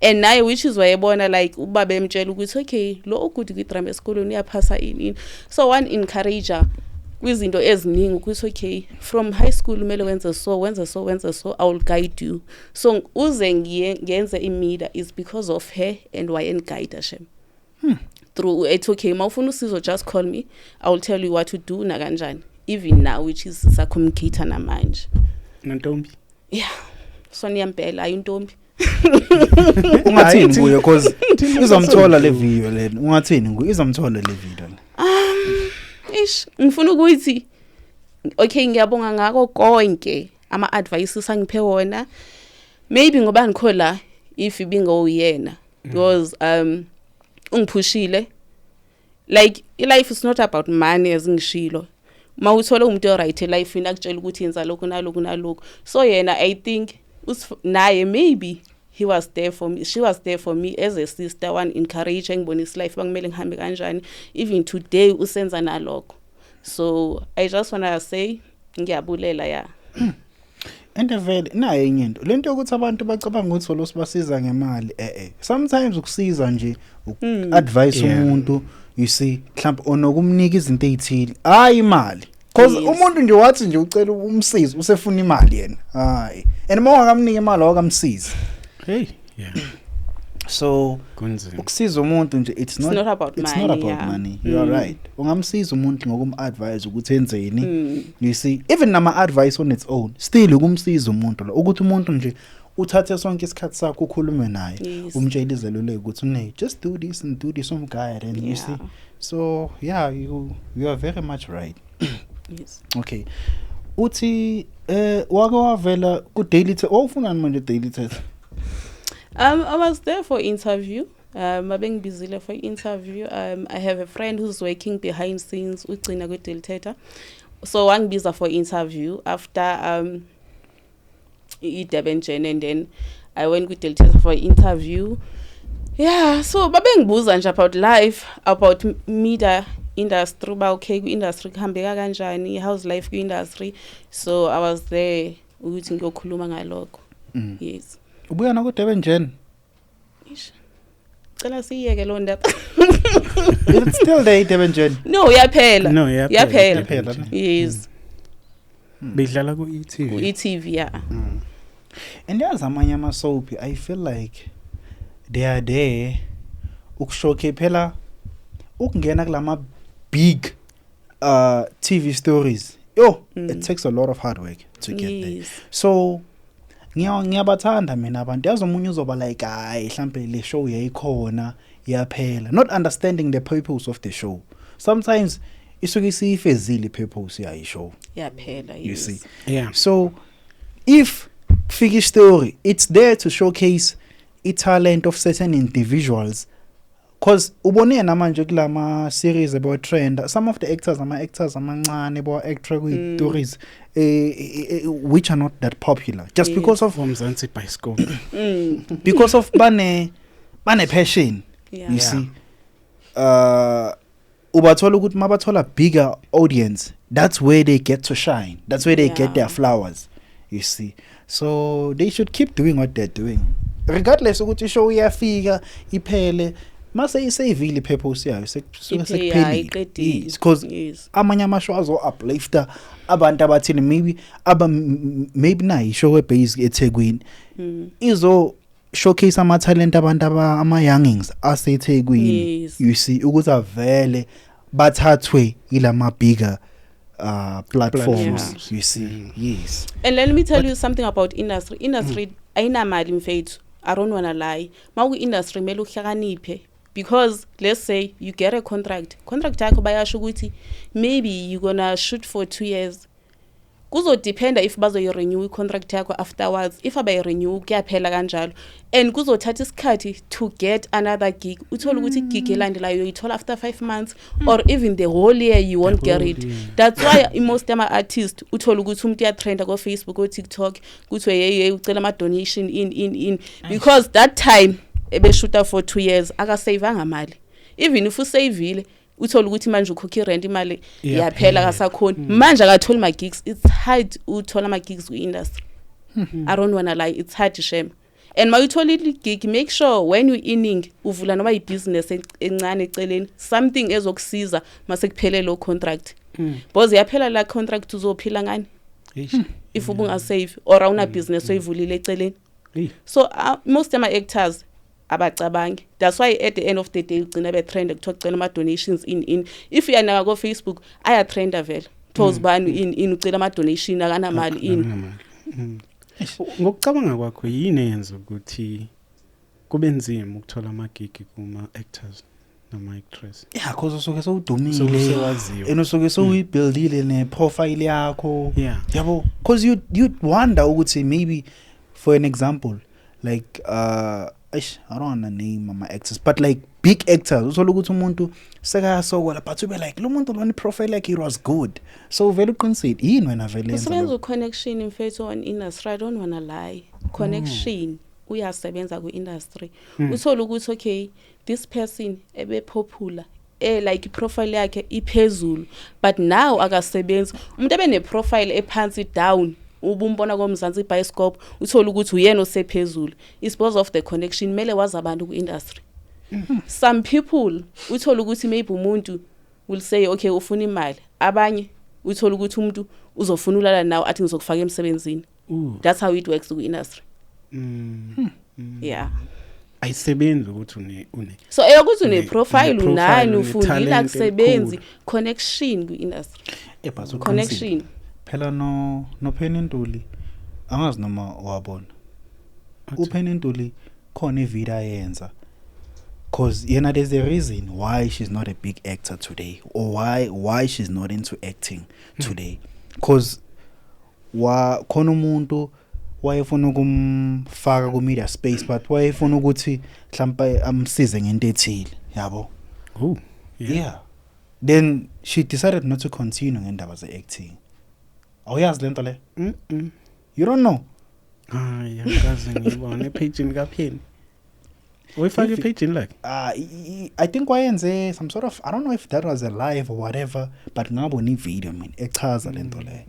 And naye which is wayebona like ubaba emtshela ukuthi okay lo ugood kwidrama esikolweni uyaphasa ini. So one encourager kwizinto eziningi ukuthi okay from high school kumele wenze so I will guide you. So uze ngiyenze imida is because of her and why and guide Hashem. Through it's okay mawufuna usizo just call me, I will tell you what to do na kanjani even now which is sa communicator namanje. Nontombi. Yeah. Sonia Mpela ayintombi. Ungathini kuye because izomthola le video lena. Ungathini kuye izomthola le video le. Ngifuna ukuthi okay ngiyabonga ngako konke ama advices angiphe wona. Maybe ngoba ngikhola if ibingo uyena because ungiphushile. Like life is not about money as ngishilo. Mawuthola umuntu right life inakutshela ukuthi yenza lokho nalokho. So yena I think naye maybe he was there for me, she was there for me as a sister, one encouraging ngibonisa life bangimele ngihambe kanjani even today usenza nalokho. So I just want to say ngiyabulela ya. Ende vele naye enye into lento ukuthi abantu bacabanga ukuthi lo sibasiza ngemali sometimes ukusiza nje advice umuntu you see mhlawumbe onokumnika izinto ezithile hayi imali because umuntu nje wathi nje ucela umsizi usefuna imali yena hayi and mawakamnika imali awakamsizi Hey, yeah. So ukusiza umuntu nje it's not about money. You are right. Ungamsiza umuntu ngokumadvise ukuthi enzeni. You see even nama advice on its own still ukumsiza umuntu lo ukuthi umuntu nje uthathe sonke isikhathi sakho ukhulume naye umtshela izeluleko ukuthi ne just do this and do this some guide and you see so yeah you are very much right. Yes. Okay. Uthi wake wavela ku daily ufuna manje daily test. I was there for interview. I've been busy for interview. I have a friend who's working behind scenes ugcina kwe Delteta. So wangibiza for interview after Durban and then I went with Delteta for interview. Yeah, so babengibuza nje about life, about media industry, ba okay ku industry kuhambeka kanjani, how's life ku industry. So I was there ukuthi ngiyokhuluma ngalokho. Yes. Ubuya na ku Durban. Cela siyeke lo ndaba. It's still there Durban. No, yaphela. No, yaphela. Yes. Bidlala ku ETV. Ku ETV yeah. And there's amanye ama soap I feel like they are there ukushowcase phela ukungena kulama big TV stories. It takes a lot of hard work to get there. So ngiyabathanda mina abantu yazi umunye uzoba like hayi mhlambe le show yayikhona yaphela not understanding the purpose of the show. Sometimes isuke isifezile purpose yayi show yaphela. You see. Yeah. So if figure story it's there to showcase the talent of certain individuals cause ubone namanje kulama series about trend some of the actors amancane bo actor with stories which are not that popular just because of Mzansi Bioscope because of bane passion. You see ubathola ukuthi mabathola bigger audience that's where they get to shine, that's where they get their flowers, you see. So they should keep doing what they're doing regardless ukuthi show iyafika iphele mase isavile purpose yayo sekuphelile because amanye amashow azo uplifter abantu abathini maybe na ishow ebase eThekwini izo showcase ama talent abantu ama youngings aseThekwini. You see ukuthi avele bathathwe ilama bigger platforms. You see. Yes. And let me tell you something about industry ayinamali mfethu. I don't want to lie. Maku industry mele uhlakaniphe because let's say you get a contract yakho bayasho ukuthi maybe you're going to shoot for 2 years kuzodependa if bazoyi-renew i-contract yakho afterwards. If abayi-renew kuyaphela kanjalo, and kuzothatha isikhathi to get another gig. Uthole ukuthi igig elandelayo uyoyithola after 5 months or even the whole year you won't get it. That's why most ama-artists uthole ukuthi umuntu uyatrenda ko-Facebook ko-TikTok kuthiwe hey ucela ama-donation in because that time ebeshuta for 2 years akasavanga mali. Even if usavile uthole ukuthi manje ukhokha i-rent imali yaphela kasakhona manje akatholi ma-gigs. It's hard uthola ama-gigs kwi-industry. I don't wanna lie, it's hard to shame. And ma uthola i-gig, make sure when you inning uvula noma i-business encane eceleni, something ezokusiza mase kuphele lo contract. Because yaphela la contract uzophila ngani if ubungasave or awuna business oyivulile eceleni. So most ama-actors abacabangi. That's why at the end of the day ugcina betrend kuthiwa kucela ama-donations in. If uyanaka ko-Facebook ayatrenda vele towards bani in ucela ama-donation akanamali in. Ngokucabanga kwakho yini eyenza ukuthi kube nzima ukuthola amagigi kuma-actors nama-actress? Yeah, because usuke sowudumile Sewaziwa. and usuke sowuyibuildile ne-profile yakho. Yeah. Yabo, because you'd wonder ukuthi maybe for an example like I don't want to name my actors, but like big actors uthole ukuthi umuntu sekayasokola but ube like lo muntu lona profile like it was good, so vele uqinisile yini wena vele Usebenza connection mfethu on industry. I don't wanna lie, connection uyasebenza ku-industry. Uthole ukuthi okay this person ebe popular like profile yakhe iphezulu but now akasebenzi. Umuntu ebe ne-profile ephansi down ubumbona komzansi iBioscope uthola ukuthi uyena osephezulu. It's because of the connection mele wazi abantu ku-industry. Some people uthola ukuthi maybe umuntu will say okay ufuna imali, abanye uthola ukuthi umuntu uzofuna ulala nawe athi ngizokufaka emsebenzini. That's how it works ku-industry. Yeah. Ayisebenzi ukuthi une So eyokuthi une-profile unani ufundile akusebenzi. Connection ku-industry. Connection. Phela no Penny Ntuli angazi noma wabona uPenny Ntuli khona ivideo ayenza cause yena there's a reason why she's not a big actor today or why she's not into acting today, cause khona umuntu wayefuna ukumfaka ku media space but wayefuna ukuthi mhlawumbe amsize ngento ethile yabo. Yeah, then she decided not to continue ngendaba ze acting. Awuyazi lento le? You don't know? Yakazi ngibona epage kaPenny. Uyifake epage like? I think wayenze some sort of, I don't know if that was a live or whatever, but ngabona i-video man echaza lento le.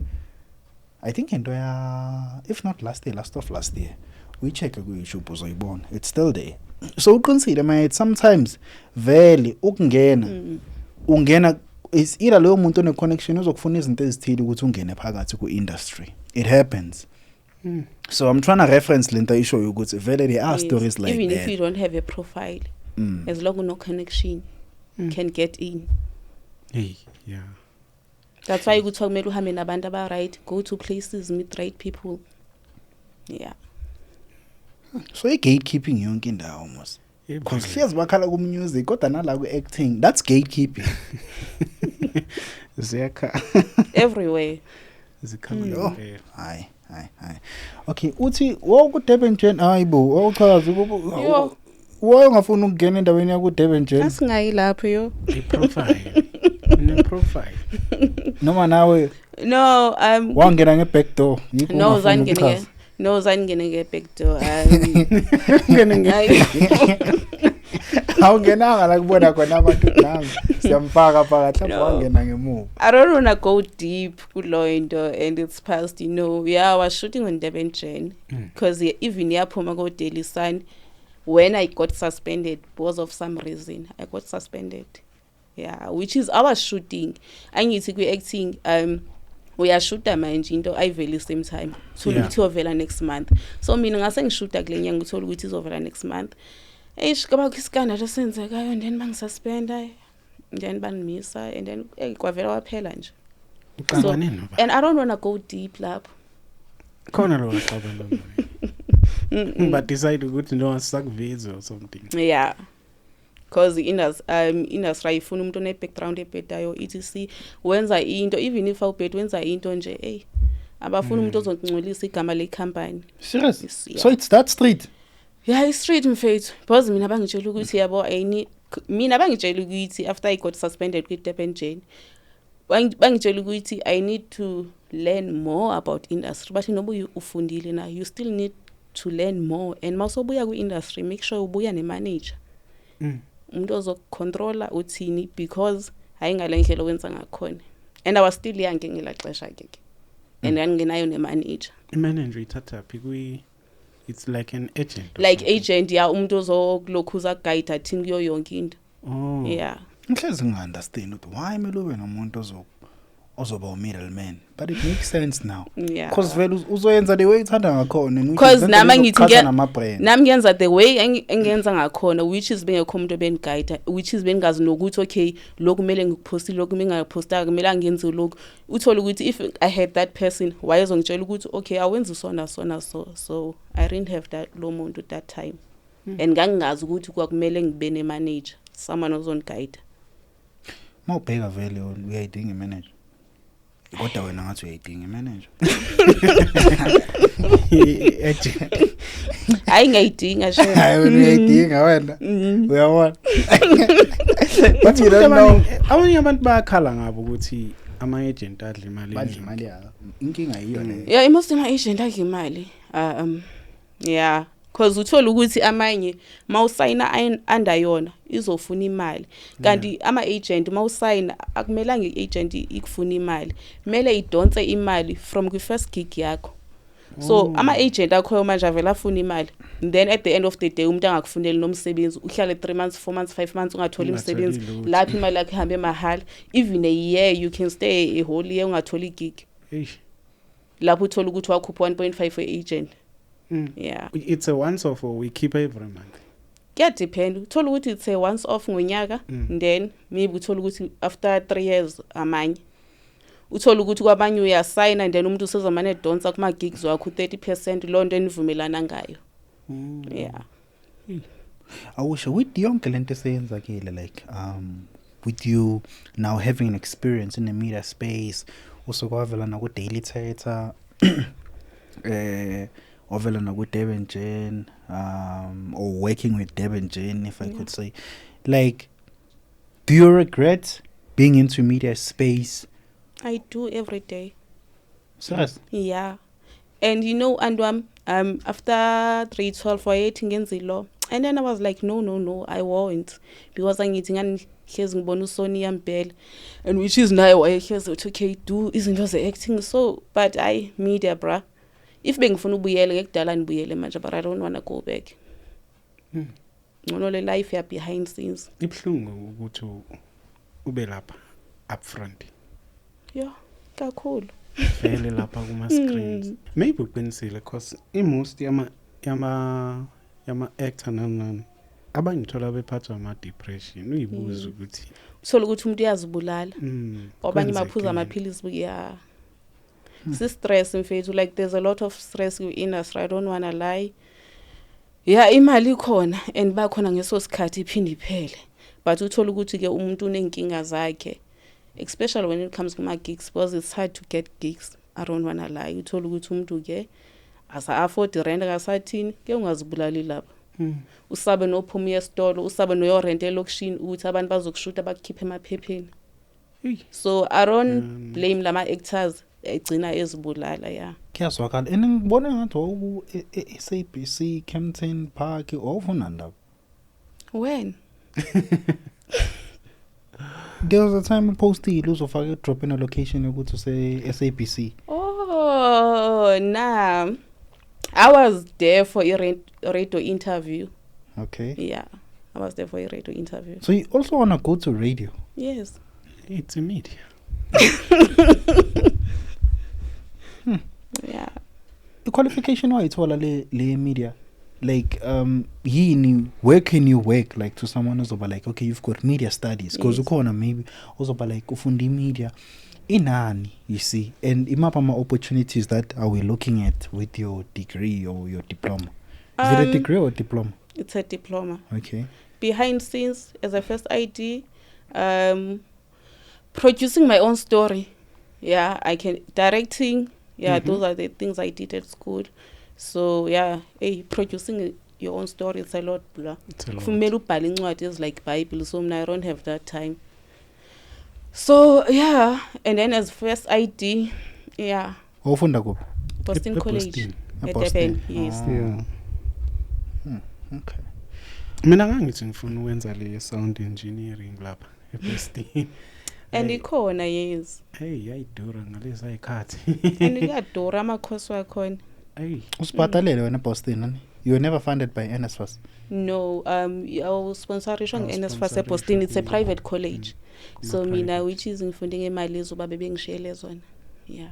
I think into ya, if not last year, we check ku-YouTube uzoyibona. It's still there. So uqinisile man, sometimes vele ungena is either leyo muntu one connection uzokufuna izinto ezithile ukuthi ungene phakathi ku-industry. It happens. So I'm trying to reference lento isho ukuthi vele there are stories like even that. If you don't have a profile, as long as no connection can get in. Hey, yeah. That's why kuthiwa kumele uhambe nabantu aba-right, go to places, meet right people. Yeah. So gatekeeping yonke indawo almost. Because hlezi bakhala ku-music kodwa nala ku-acting, that's gatekeeping. Ziyakha Everywhere. zikhamba. Hayi. Okay, uthi ku-Durban Gen hayibo awuchaza ungafuna ukungena endaweni yaku-Durban Gen. Asingayi lapho yo. I-profile. Ne-profile. Noma nawe No, wangena nge-back door. No, zangene nge-back door. Awungenanga la kubona khona abantu nami siyamfaka phakathi lapho wangena ngemuva. I don't want to go deep kulo into and it's past, you know. Yeah, I was shooting on Durban Gen because even yaphuma ko Daily Sun when I got suspended because of some reason. I got suspended. Yeah, which is our shooting. Angithi ku-acting uyashuta manje into ayivele same time. So ukuthi ovela next month. So mina ngase ngishuta kule nyanga ngithola ukuthi izovela next month. Kaba kwiskanda lesenzekayo and then bangisuspenda and then banimisa and then kwavela waphela nje. So, and I don't want to go deep lapho. Khona lo waxabana. But decide ukuthi no sakuveza or something. Yeah. Because industry ifuna umuntu one background ebhedayo etc wenza into even if awubhed wenza into nje abafuna umuntu ozongcolisa igama lecompany. Serious? Yes, yeah. So it's that street. Yeah, it's straight mfethu. Because mina bangitshela ukuthi yabo mina bangitshela ukuthi after I got suspended with Durban Jane. Bangitshela ukuthi I need to learn more about industry. But nobu ufundile na, you still need to learn more, and mawusobuya ku-industry make sure ubuya ne-manager umuntu ozokucontrola uthini, because hayi ngale ndlela owenza ngakhona. And I was still young ngela xesha ke and ngingenayo ne-manager. I-manager ithatha phi it's like an agent like agent, yeah, umuntu ozokulokhuza guide athini kuyo yonke into. Oh. Yeah, Ngihlezi nginga-understand ukuthi why kumele ube nomuntu ozoba u-middleman, but it makes sense now. yeah. Because vele uzoyenza the way ithanda ngakhona. Because nami ngithi namabrand. nami ngiyenza the way engiyenza ngakhona, which is bengekho umuntu beniguide, which is bengazi nokuthi okay lokhu kumele ngikuphostile, lokhu ngingapostanga kumele angenze lokhu. Uthola ukuthi if I had that person wayezongitshela ukuthi okay awenza sona so I didn't have that lo muntu at that time. And ngangingazi ukuthi kwakumele ngibe ne manager, someone ozongiguide. Mawubheka vele uyayidinga i-manager. Kodwa wena ngathi uyayidinga i-manager. Hayi ngayidinga shame. Hayi wena uyayidinga wena. Uyabona. But you don't know, abanye abantu bayakhala ngabo ukuthi ama-agent adla imali Badla eningi. imali yabo. Inkinga yiyo le. Yeah, most of my agent adla imali. Yeah, because uthola ukuthi amanye mawusayina under yona izofuna imali. Kanti ama-agent mawusayina akumelanga i-agent ikufuna imali. Kumele idonse imali from kwi-first gig yakho. So ama-agent akhoyo manje avela afuna imali. Then at the end of the day umuntu angakufuneli nomsebenzi, uhlale 3 months, 4 months, 5 months ungatholi umsebenzi. Lapho imali yakho ihambe mahala. Even a year you can stay a whole year ungatholi gig. Eish. Lapho uthola ukuthi wakhupha 1.5 for agent. Yeah. It's a once off or we keep every month. Depend. Uthola ukuthi it's a once off ngonyaka, then maybe uthola ukuthi after 3 years amanye. Uthola ukuthi kwabanye uyasign and then umuntu usezamane donsa kuma gigs wakho 30% lo nto enivumelana ngayo. Yeah. Awusho with yonke lento eseyenzakile like with you now having an experience in the media space, usokwavela na ku Daily Theatre ovela na ku Durban Jane or working with Durban Jane if I could say, like, do you regret being into media space? I do every day. Serious? Yeah. And you know, and after 312 or 8 ngenzi law, and then I was like no I won't, because angithi ngani hlezi ngibona uSonia Mbele, and which is now why hlezi uthi okay do izinto ze acting, so but I media bra, if bengifuna ubuyele ngekudala nibuyele manje, but I don't want to go back. Ngono le life ya behind scenes. Ibhlungu ukuthi ube lapha up front. Yeah, kakhulu. Vele lapha kuma screens. Maybe uqinisile because most yama actor nani abangithola bephathwa ama depression uyibuza ukuthi Uthola ukuthi umuntu uyazibulala. Abanye baphuza amaphilisi yeah. Si stress mfethu, like there's a lot of stress in us, I don't want to lie. Yeah, imali ikhona and bakhona ngeso sikhathi iphindi iphele. But uthola ukuthi ke umuntu unenkinga zakhe, especially when it comes to my gigs, because it's hard to get gigs. I don't want to lie. Uthola ukuthi umuntu ke asa afford rent akasathini ke ungazibulali lapha. Usabe nophuma yesitolo, usabe noyorent elokishini ukuthi abantu bazokushuta bakukhiphe emaphepheni. So I don't blame lama actors egcina ezibulala yeah. Kuyazwakala. And ngibona ngathi wawu SABC Kempton Park ofuna ndaba. When? There was a time I posted uzofaka drop in a location ukuthi say SABC. Oh, nah. I was there for a radio interview. Okay. Yeah, I was there for a radio interview. So you also want to go to radio? Yes. it's a media. Yeah. The qualification why it's all le media, like where can you work like to someone who's about like okay you've got media studies because Yes. ukona maybe also about like ufundi media inani, you see, and imapa ma opportunities that are we looking at with your degree or your diploma? Is it a degree or a diploma? It's a diploma. Okay. Behind scenes as a first ID, producing my own story. Yeah, I can directing, Yeah, those are the things I did at school. So yeah, producing your own story, it's a lot, blah. It's a lot. Kumele ubhale incwadi is like Bible, so I don't have that time. So yeah, and then as first ID, yeah, Ufunda kuphi? Boston College eBoston. at Boston. Durban, yes. Yeah. Okay. Mina ngangithi ngifuna ukwenza le sound engineering lapha eBoston. And Hey. ikhona, yes. Hey, yayidura ngalezi ayikhathi. And kuyadura amakhosi wakhona. Hey. Usibhatalele wena Boston nani? You were never funded by NSFAS. No, our sponsorishwa Our nge-NSFAS eBoston, it's a sponsorishwa, private college. So Not mina private. which is ngifunde ngemali ezoba bebengishiyele zona. Yeah.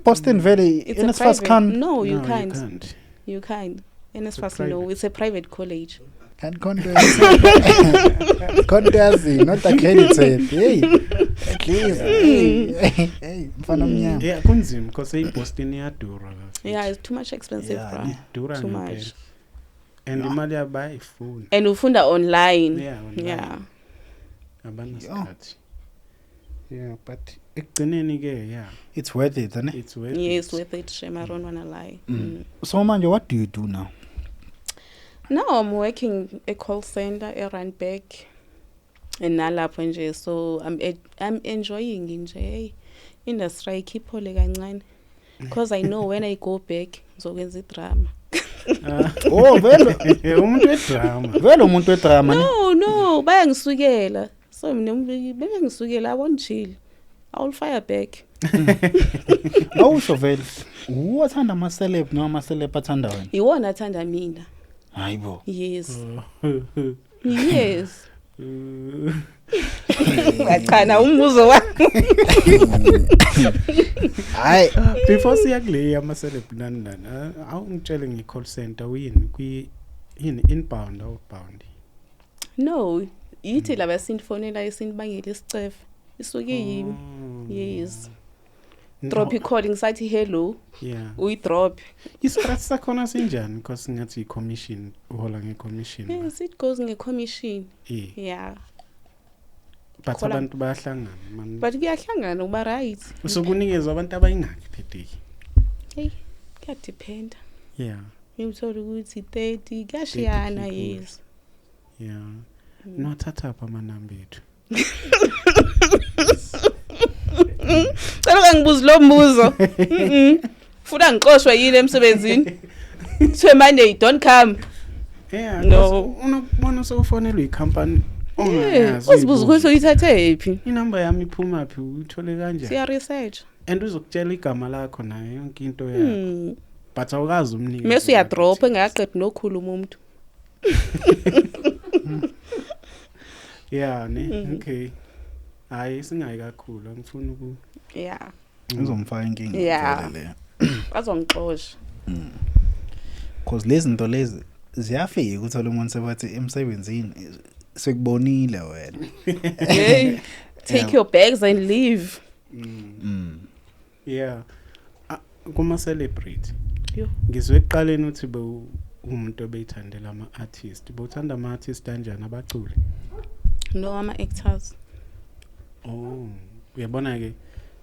Boston vele It's a NSFAS private. can't. No, you No, can't. You can't. NSFAS, no, private. it's a private college. Can't contest. Contest, not accredited. Hey, at least. Hey, mfana mnyama. Yeah, kunzima because eBoston iyadura kahle. Yeah, it's too much expensive, Yeah, bro. ne. Dura Too ngempela. much. And imali yabayifuni. And ufunda online. Yeah, online. Yeah. Abanasikhathi. Yeah, but ekugcineni ke yeah, It's worth it, isn't it? it's worth Yes, it. with it, Shame, I don't wanna lie. So manje, what do you do now? Now I'm working a call center around back and nalapho nje, so I'm enjoying nje industry ikhipole kancane because I know when I go back ngizokwenza idrama. Oh, vele. Umuntu wedrama. Vele umuntu wedrama ne? No, bayangisukela. So mina bengisukela I won't chill. I will fire back. Awusho vele. Uwathanda ama celeb noma ama celeb athanda wena? Iwona athanda mina. Hayibo. Yes. Oh. Yes. Ngachana umbuzo wami. Hayi. Before siya kule ama celeb nani awungitshele nge-call center uyini yini inbound outbound. No, yithi laba sinfonela isinibangela isicefe. Isuke yimi. Yes. Drop calling sathi hello. Yeah. Uyi drop. Isikhathi sakhona sinjani because ngathi i-commission uhola nge-commission. Yes, it goes nge-commission. Yeah. Yeah. But Khola- abantu bayahlangana man. But kuyahlangana uba right. Usokunikezwa abantu abayingaki phedeki. Hey, kuyadependa. Yeah. Ngimthola ukuthi 30 kuyashiyana, 30 people. yes. Yeah. Nothatha apha amanamba ethu. Cela ungangibuzi lo mbuzo. Funa ngixoshwe yini emsebenzini? Kuthiwe Monday don't come. Yeah. No. Unokubona sowufonelwa icompany. Yeah, uzibuza ukuthi uyithathe ephi. Inamba yami iphuma phi uthole kanjani? Siya research. And uzokutshela igama lakho nayo yonke into yakho. But awukazi umnike. Mase uya drop engaqedi nokhuluma umuntu. Yeah, ne. Okay. Hayi singayi kakhulu ngifuna uku Yeah. Ngizomfaka inkinga Yeah. vele le. Bazongixosha. Because lezi zinto lezi ziyafika uthola umuntu sebathi emsebenzini sekubonile wena. Hey, take your bags and leave. Yeah. Kuma celebrate. Yo. Ngizwe ekuqaleni uthi umuntu obeyithandela ama artist. Bowuthanda ama artist kanjani abaculi? No, ama actors. Oh, uyabona ke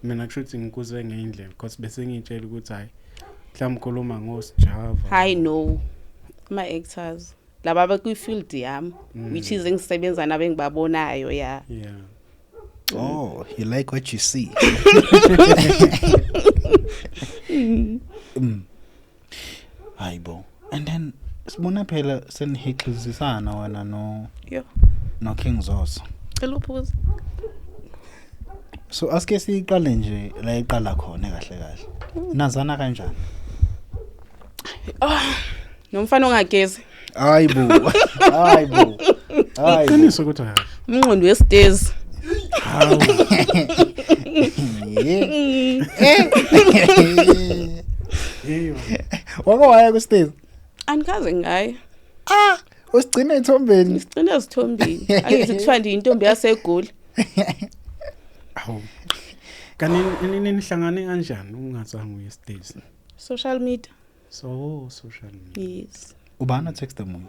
mina kushuthi ngikuze ngeindlela because bese ngitshela ukuthi hayi mhlawumbe khuluma ngoSjava. I know. Ama actors. Laba abaku field yami, which is engisebenza nabo engibabonayo, yeah. Yeah. Oh, you like what you see. Hayibo. And then sibona phela senihixizisana wena no King Zoso. Eluphuza. So asike siqale nje la iqala khona kahle kahle. Nazana kanjani? Nomfana ongagezi. Hayibo. Hayibo. Hayibo. Qiniso ukuthi hayi. Umnqondo westairs. Hawu. Hey. Wako waya ku stage. Anikaze ngaye. Usigcina ethombeni. Sicina sithombini. Angithi kuthiwa ndi intombi yaseGoli. Hawu. Kanini nihlangane kanjani ungazange uye stage? Social media. So social media. Yes. Ubana text munye.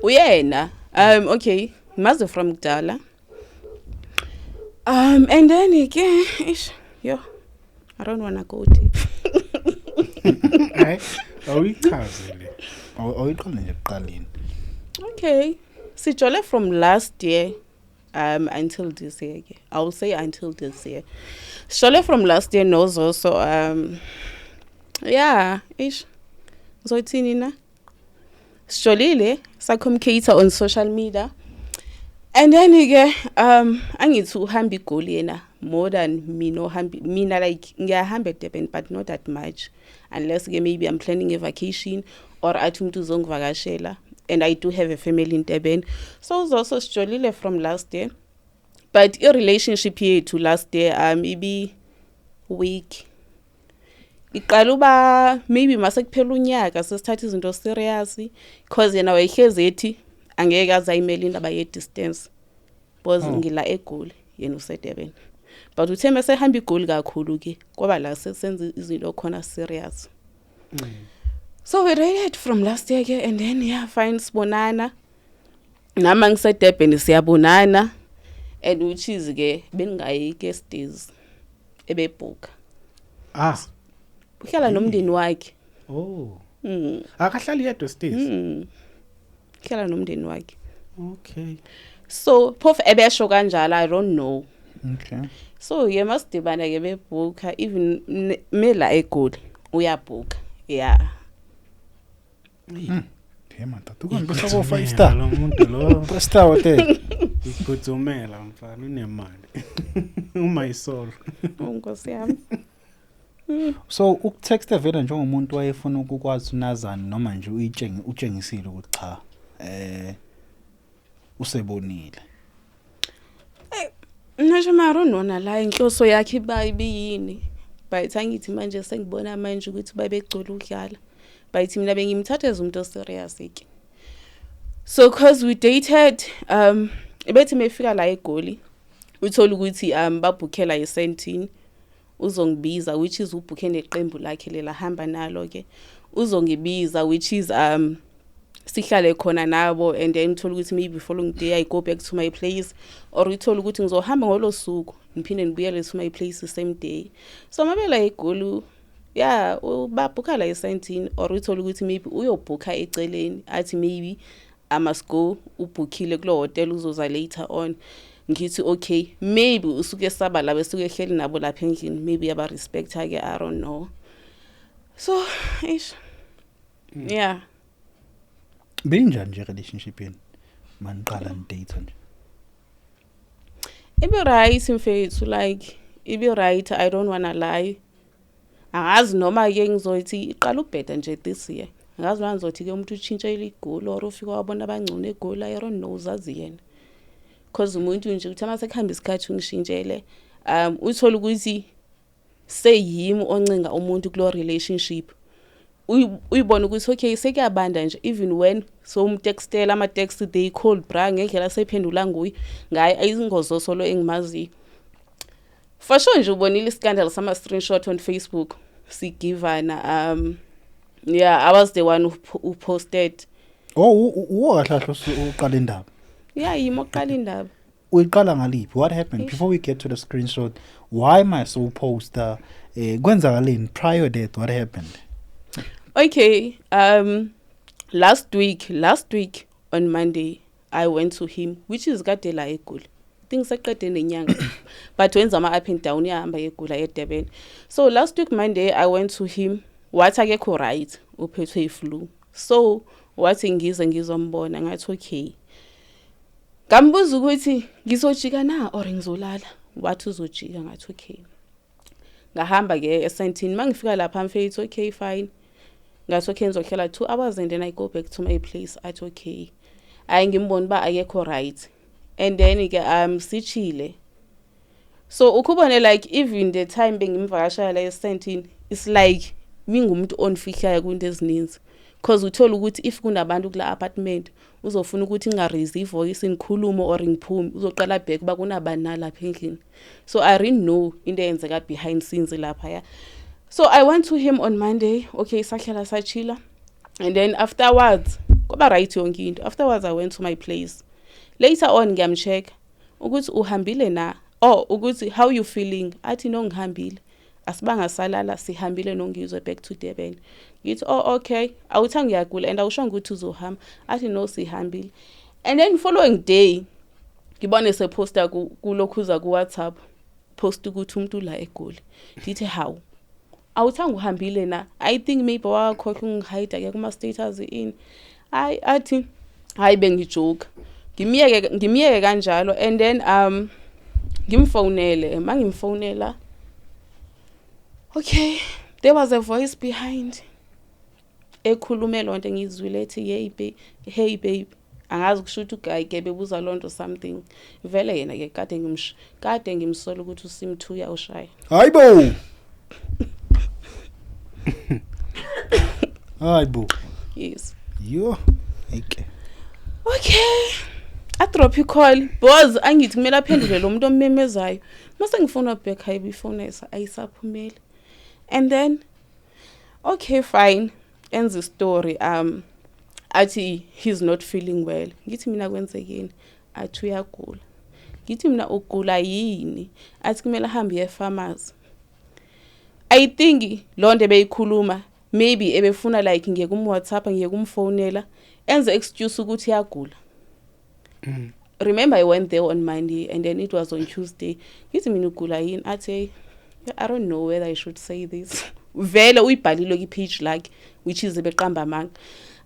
Uyena. Okay. Maze from Kudala. And then again, yo. I don't want to go deep. Hayi, awuyichazele. Awuyiqonde nje kuqaleni. Okay. Sijole from last year until this year. I will say until this year. Sijole from last year knows also yeah, ish. Zothini na? Sijolile sa-communicator on social media. And then again, angithi uhamba igoli yena more than mina like ngiyahamba eDurban but not that much unless maybe I'm planning a vacation or athi umuntu uzongivakashela, and I do have a family in Durban. So also sijolile from last year, but a relationship here to last year maybe week iqala uba maybe mase kuphela unyaka sesithatha izinto serious because yena wayehlezi ethi angeke azayimela indaba ye distance because ngila eGoli yena useDurban, but uthe mase hamba iGoli kakhulu ke kwaba la sesenza izinto khona serious. So we dated from last year ke, and then yeah fine sibonana nama ngiseDurban siyabonana, and which is ke beningayi guest days ebebook uhlala nomndeni wakhe. Oh. Akahlali yedwa stays. Uhlala nomndeni wakhe. Okay. So phofu ebesho kanjalo, I don't know. Okay. So ye must dibana ke bebooka even mela eGoli uyabooka. Yeah. Thema tatu ngibisa ko 5 star. Lo muntu lo 3 star hotel. ikhudzumela mfana unemali. My soul. Nkosi yami. So ukutexta vela njengomuntu wayefuna ukukwazi unazana noma nje utshengisile ukuthi cha usebonile. Ngisho mara nona la inhloso yakhe bayibiyini. But angithi manje sengibona manje ukuthi babegcola ukudlala. But mina bengimthatha as umuntu serious ke. So cause we dated ebethi mefika la eGoli uthola ukuthi babhukhela i-17 uzongibiza, which is ubhukhe neqembu lakhe lela hamba nalo ke, uzongibiza which is sihlale khona nabo, and then uthola ukuthi maybe following day I go back to my place, or uthola ukuthi ngizohamba ngolosuku ngiphinde ngibuyele to my place the same day. So mabela eGoli yeah babhukha la i-17, or uthola ukuthi maybe uyobhukha eceleni athi maybe I must go ubhukhile kulo hotel uzoza later on. Ngithi okay maybe usuke saba la besuke hleli nabo lapha endlini, maybe aba respect ke, I don't know. So ish yeah Benjani nje relationship yenu maniqala ndate nje? Ibe right mfethu, like ibe right, I don't wanna lie. Angazi noma ke ngizothi iqala ubheda nje this year. Angazi noma ngizothi ke umuntu utshintsha iligoli or ufika wabona abangcono eGoli, I don't know uzazi yena. Cause umuntu nje uthi mase kuhamba isikhathi ungishintshele uthola ukuthi seyimi oncenga umuntu kulo relationship, uyibona ukuthi okay sekuyabanda nje, even when so umtextela ama text they call bra ngendlela sephendula nguye ngaye ayizingozo solo engimazi. For sure nje ubonile scandal sama screenshot on Facebook sigivana yeah I was the one who posted. Uwakahlahlo uqala indaba. Yeah yimo oqala indaba. Uyiqala ngaliphi? What happened before we get to the screenshot? Why am I so poster? Kwenzakaleni prior that? What happened? Okay, last week on Monday I went to him, which is kade la eGoli. Things eqede nenyanga. But wenza ama up and down yahamba eGoli eDurban. So last week Monday I went to him, wathi akekho right, uphethwe iflu. So wathi ngize ngizombona, ngathi okay. Ngambuza ukuthi ngizojika na or ngizolala. Wathi uzojika, ngathi okay. Ngahamba ke e-17 mangifika lapha mfethu okay fine. Ngathi okay ngizohlala 2 hours and then I go back to my place. Athi okay. Ayi ngimbona ba akekho right. And then ke sichile. So ukubone like even the time bengimvakashela la e-17 it's like mingumuntu onfihlayo kwinto ezininzi. Because uthola ukuthi if kunabantu kula apartment uzofuna ukuthi ngaraise ivoice ngikhulumo or ngiphume uzoqala back ba kunabani lapha endlini. So I really know into eyenzeka behind scenes lapha ya. So I went to him on Monday. Okay sahlala sachila, and then afterwards kuba right yonke into. Afterwards I went to my place. Later on ngiyamcheck ukuthi uhambile na, or ukuthi how you feeling. Athi no ngihambile. asibanga salala sihambile noNgizwe back to Durban. Ngithi okay awuthanga ngiyagula and awusho ukuthi uzohamba. Athi no sihambile. And then following day ngibone seposta kulokhuza ku WhatsApp post ukuthi umuntu la eGoli. Ngithi how awuthanga uhambile na? I think maybe wakhokha ungihide ke kuma status in. Athi hayi bengijoke. Ngimiyeke kanjalo and then ngimfonele mangimfonela. Okay, there was a voice behind. Ekhulume lonto ngizwile ethi hey babe angazi kushuthi uguy ke bebuza lonto something. Vele yena ke kade ngimsola ukuthi usim2 yawushaya. Hayibo. Hayibo. Yes. Yo. Okay. I drop call because angithi kumele aphendule lo muntu ommemezayo. Mase ngifona back hayi ifone ayisaphumeli. And then okay fine ends the story athi he's not feeling well. Ngithi mina kwenzekeni? Athi uyagula. Ngithi mina ugula yini? Athi kumele ahambe e-pharmacy. I think lonto beyikhuluma maybe ebefuna like ngiye kum WhatsApp ngiye kumfonela enze excuse ukuthi yagula. Remember I went there on Monday and then it was on Tuesday. Ngithi mina ugula yini? Athi I don't know whether I should say this. Vele uyibhalile ki page like which is ebeqamba amanga.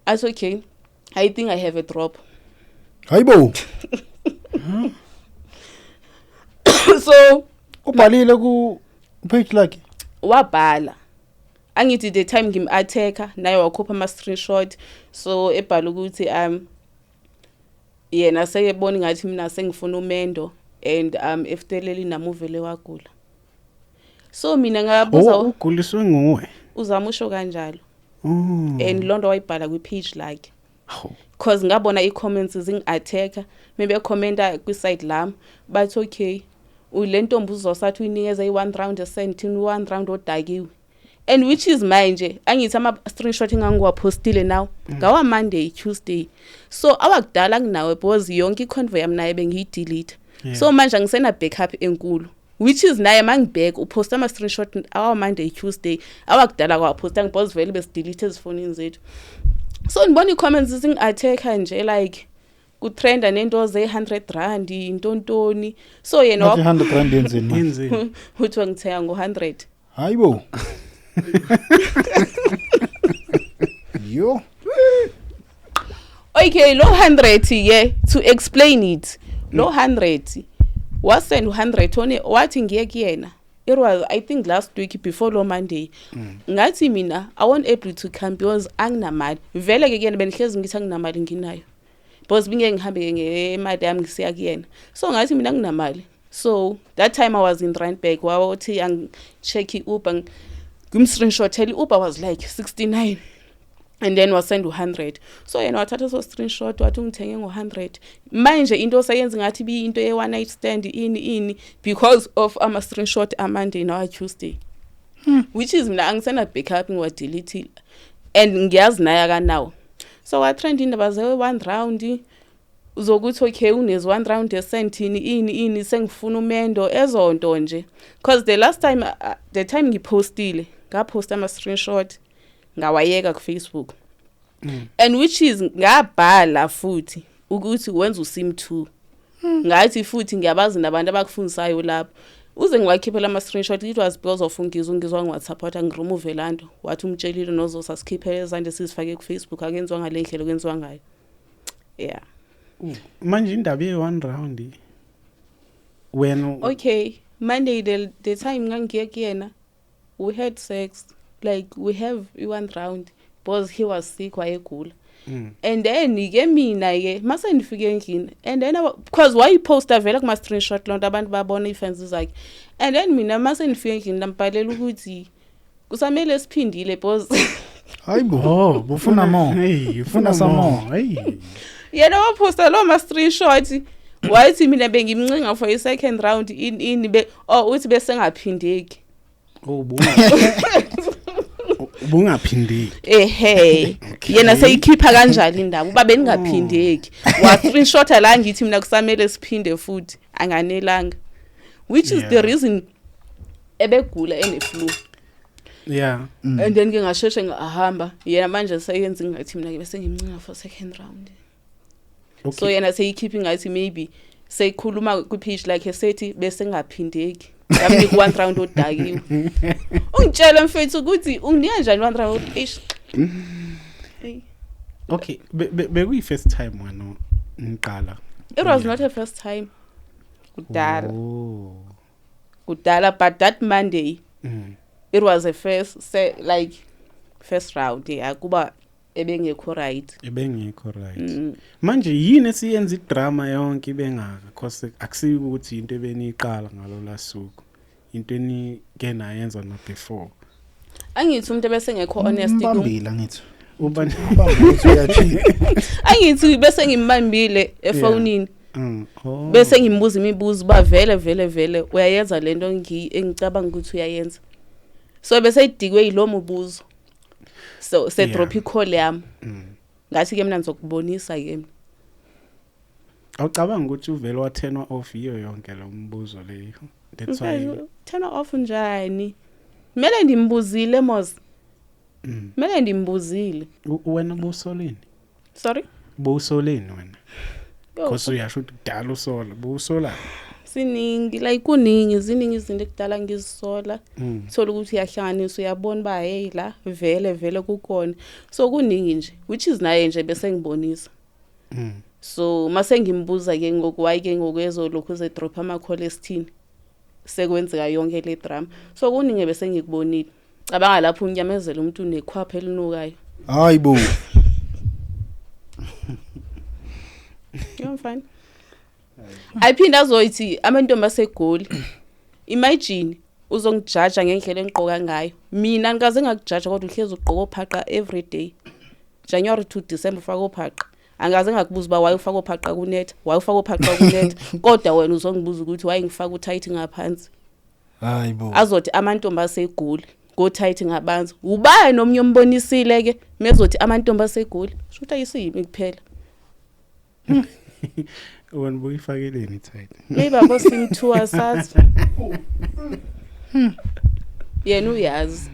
Athi okay, I think I have a drop. Hayibo. So ubhalile ku page like wabhala. Angithi the time ngim-attacker naye wakhupha ama screenshot so ebhala ukuthi yena seyebona ngathi mina sengifuna umendo and efteleli namuvele wagula. So mina ngabuza uguliswe nguwe. Uzamusho kanjalo. And lonto wayibhala kwi page like. Because ngabona i-comments zing-attacker maybe a-commenta kwi-side lami but okay ulentombi uzosathi uyinikeza i-1 round esentini 1 round odakiwe. And which is manje angithi ama screenshot engangiwapostile now ngawa Monday Tuesday. So awakudala nginawe because yonke iconvoy yami naye bengiyidelete. So manje ngisena backup enkulu which is naye mangibheka uposta ama screenshot awa Monday Tuesday awakudala kwaposta ngiboze vele besidelete ezifonini zethu. So ngibona i-comments zing-attacker nje like kutrenda nento ze 100 rand intontoni. So yena 100 rand yenzeni uthi ngithenga ngo100. Hayibo. Yo. Okay, lo 100 to explain it. Lo 100 wasend 100 one wathi ngiye kuyena. It was I think last week before lo Monday. Ngathi mina I won't able to come because anginamali. Vele ke kuyena benihlezi ngithi anginamali nginayo. Because binge ngihambe ngemali yami ngisiya kuyena. So ngathi mina nginamali. So that time I was in Randburg wathi angicheck iUber screenshot tell Uber was like 69 and then was send 100. So yena wathatha so screenshot wathi ngithenge ngo100. Manje into sayenza ngathi bi into ye one night stand ini because of ama screenshot Monday now Tuesday. Which is mina angisena backup ngiwa delete and ngiyazi naye ka now. So wa trend indaba ze 1 round uzokuthi okay unez 1 round esentini ini sengifuna umendo ezonto nje because the last time the time ngipostile ngaposta ama screenshot ngawayeka ku Facebook. And which is ngabhala futhi ukuthi wenza usim2. Ngathi futhi ngiyabazi nabantu abakufundisayo lapho uze ngiwakhiphela ama screenshot it was because of ngizwa ngiwhatsapp ngiremove lanto wathi umtshelile nozosa sikhiphele ezande sizifake ku Facebook akenzwa ngale ndlela kwenzwa ngayo. Yeah. Manje indaba ye1 round when okay Monday the time ngangiye kuyena we had sex like we have 1 round because he was sick wayegula. And then ke mina ke mase nifike endlini and then because why posta vela kuma screenshot lonto abantu babona ifans zakhe and then mina mase nifike endlini lamphalela ukuthi kusamele siphindile because hayibo ufuna more ufuna some more hey yena waposta lo ma screenshot wathi mina bengimncinga for a second round in uthi bese ngaphindeki. Bungaphindeki yena seyikhipha kanjalo indaba uba beningaphindeki wa screenshot la ngithi mina kusamele siphinde futhi anganelanga which is the reason ebegula ene-flu. Yeah. And then ke ngasheshe ngahamba yena manje seyenza ngathi mina ke bese ngimncinga for second round. Okay. So yena seyikhipha ngathi maybe seyikhuluma ku-pitch like esethi bese ngaphindeki. Yamnika 1 round odakiwe. Ungitshela mfethu ukuthi unginika kanjani 1 round ish. Okay, bekuyi first time wena ngiqala. It was not her first time. Kudala. Oh. Kudala, but that Monday Mm. it was a first round yeah kuba ebengekho right. Ebengekho right. Manje yini esiyenza idrama yonke ibengaka because akusiyi ukuthi into ebeniqala ngalo lasuku. Into eni ke nayenza no before. Angithi umuntu bese ngekho honest Mbambila ngithi. Ubani Uthi uyachiya. angithi bese ngimbambile efonini Oh. bese ngimbuza imibuzo ba vele uyayenza lento engicabanga ukuthi uyayenza. So bese idikwe yilomo ubuzo. So se drop i-call yami. Ngathi ke mina ngizokubonisa ke mina. Awucabanga ukuthi uvele wathenwa off iyo yonke lo mbuzo leyo. That's why. Turn off njani? Mele ndimbuzile mos. Mele ndimbuzile. Wena busoleni? Sorry? Busoleni wena. Because uyasho ukuthi kudala usola, busola. Siningi like kuningi ziningi izinto ekudala ngizisola. Thola ukuthi uyahlanganisa uyabona ba hey la vele kukhona. So kuningi nje which is naye nje bese ngibonisa. So mase ngimbuza ke ngokuwayi ke ngokwezo lokho ze drop ama cholesterol sekwenzeka yonke le drama. So kuningi bese ngikubonile. Cabanga lapho unyamezela umuntu unekhwapha elinukayo. Hayibo. You're fine. Ayiphinda azoyithi amantombi asegoli. Imagine uzongijaja ngendlela engqoka ngayo. Mina ngikaze ngakujaja kodwa uhlezi ugqoka ophaqa every day. January to December ufaka ophaqa. Angaze ngakubuza ba why ufaka ophaqa kunet, why ufaka ophaqa kunet. Kodwa wena uzongibuza ukuthi why ngifaka utight ngaphansi. Hayibo. Azothi amantombi asegoli go tight ngabanzi. Ubani nomnye umbonisile ke mezothi amantombi asegoli. Shutha yisimi kuphela. Wena buyifakeleni tight. Maybe bosimthuwa sathi. Yena uyazi.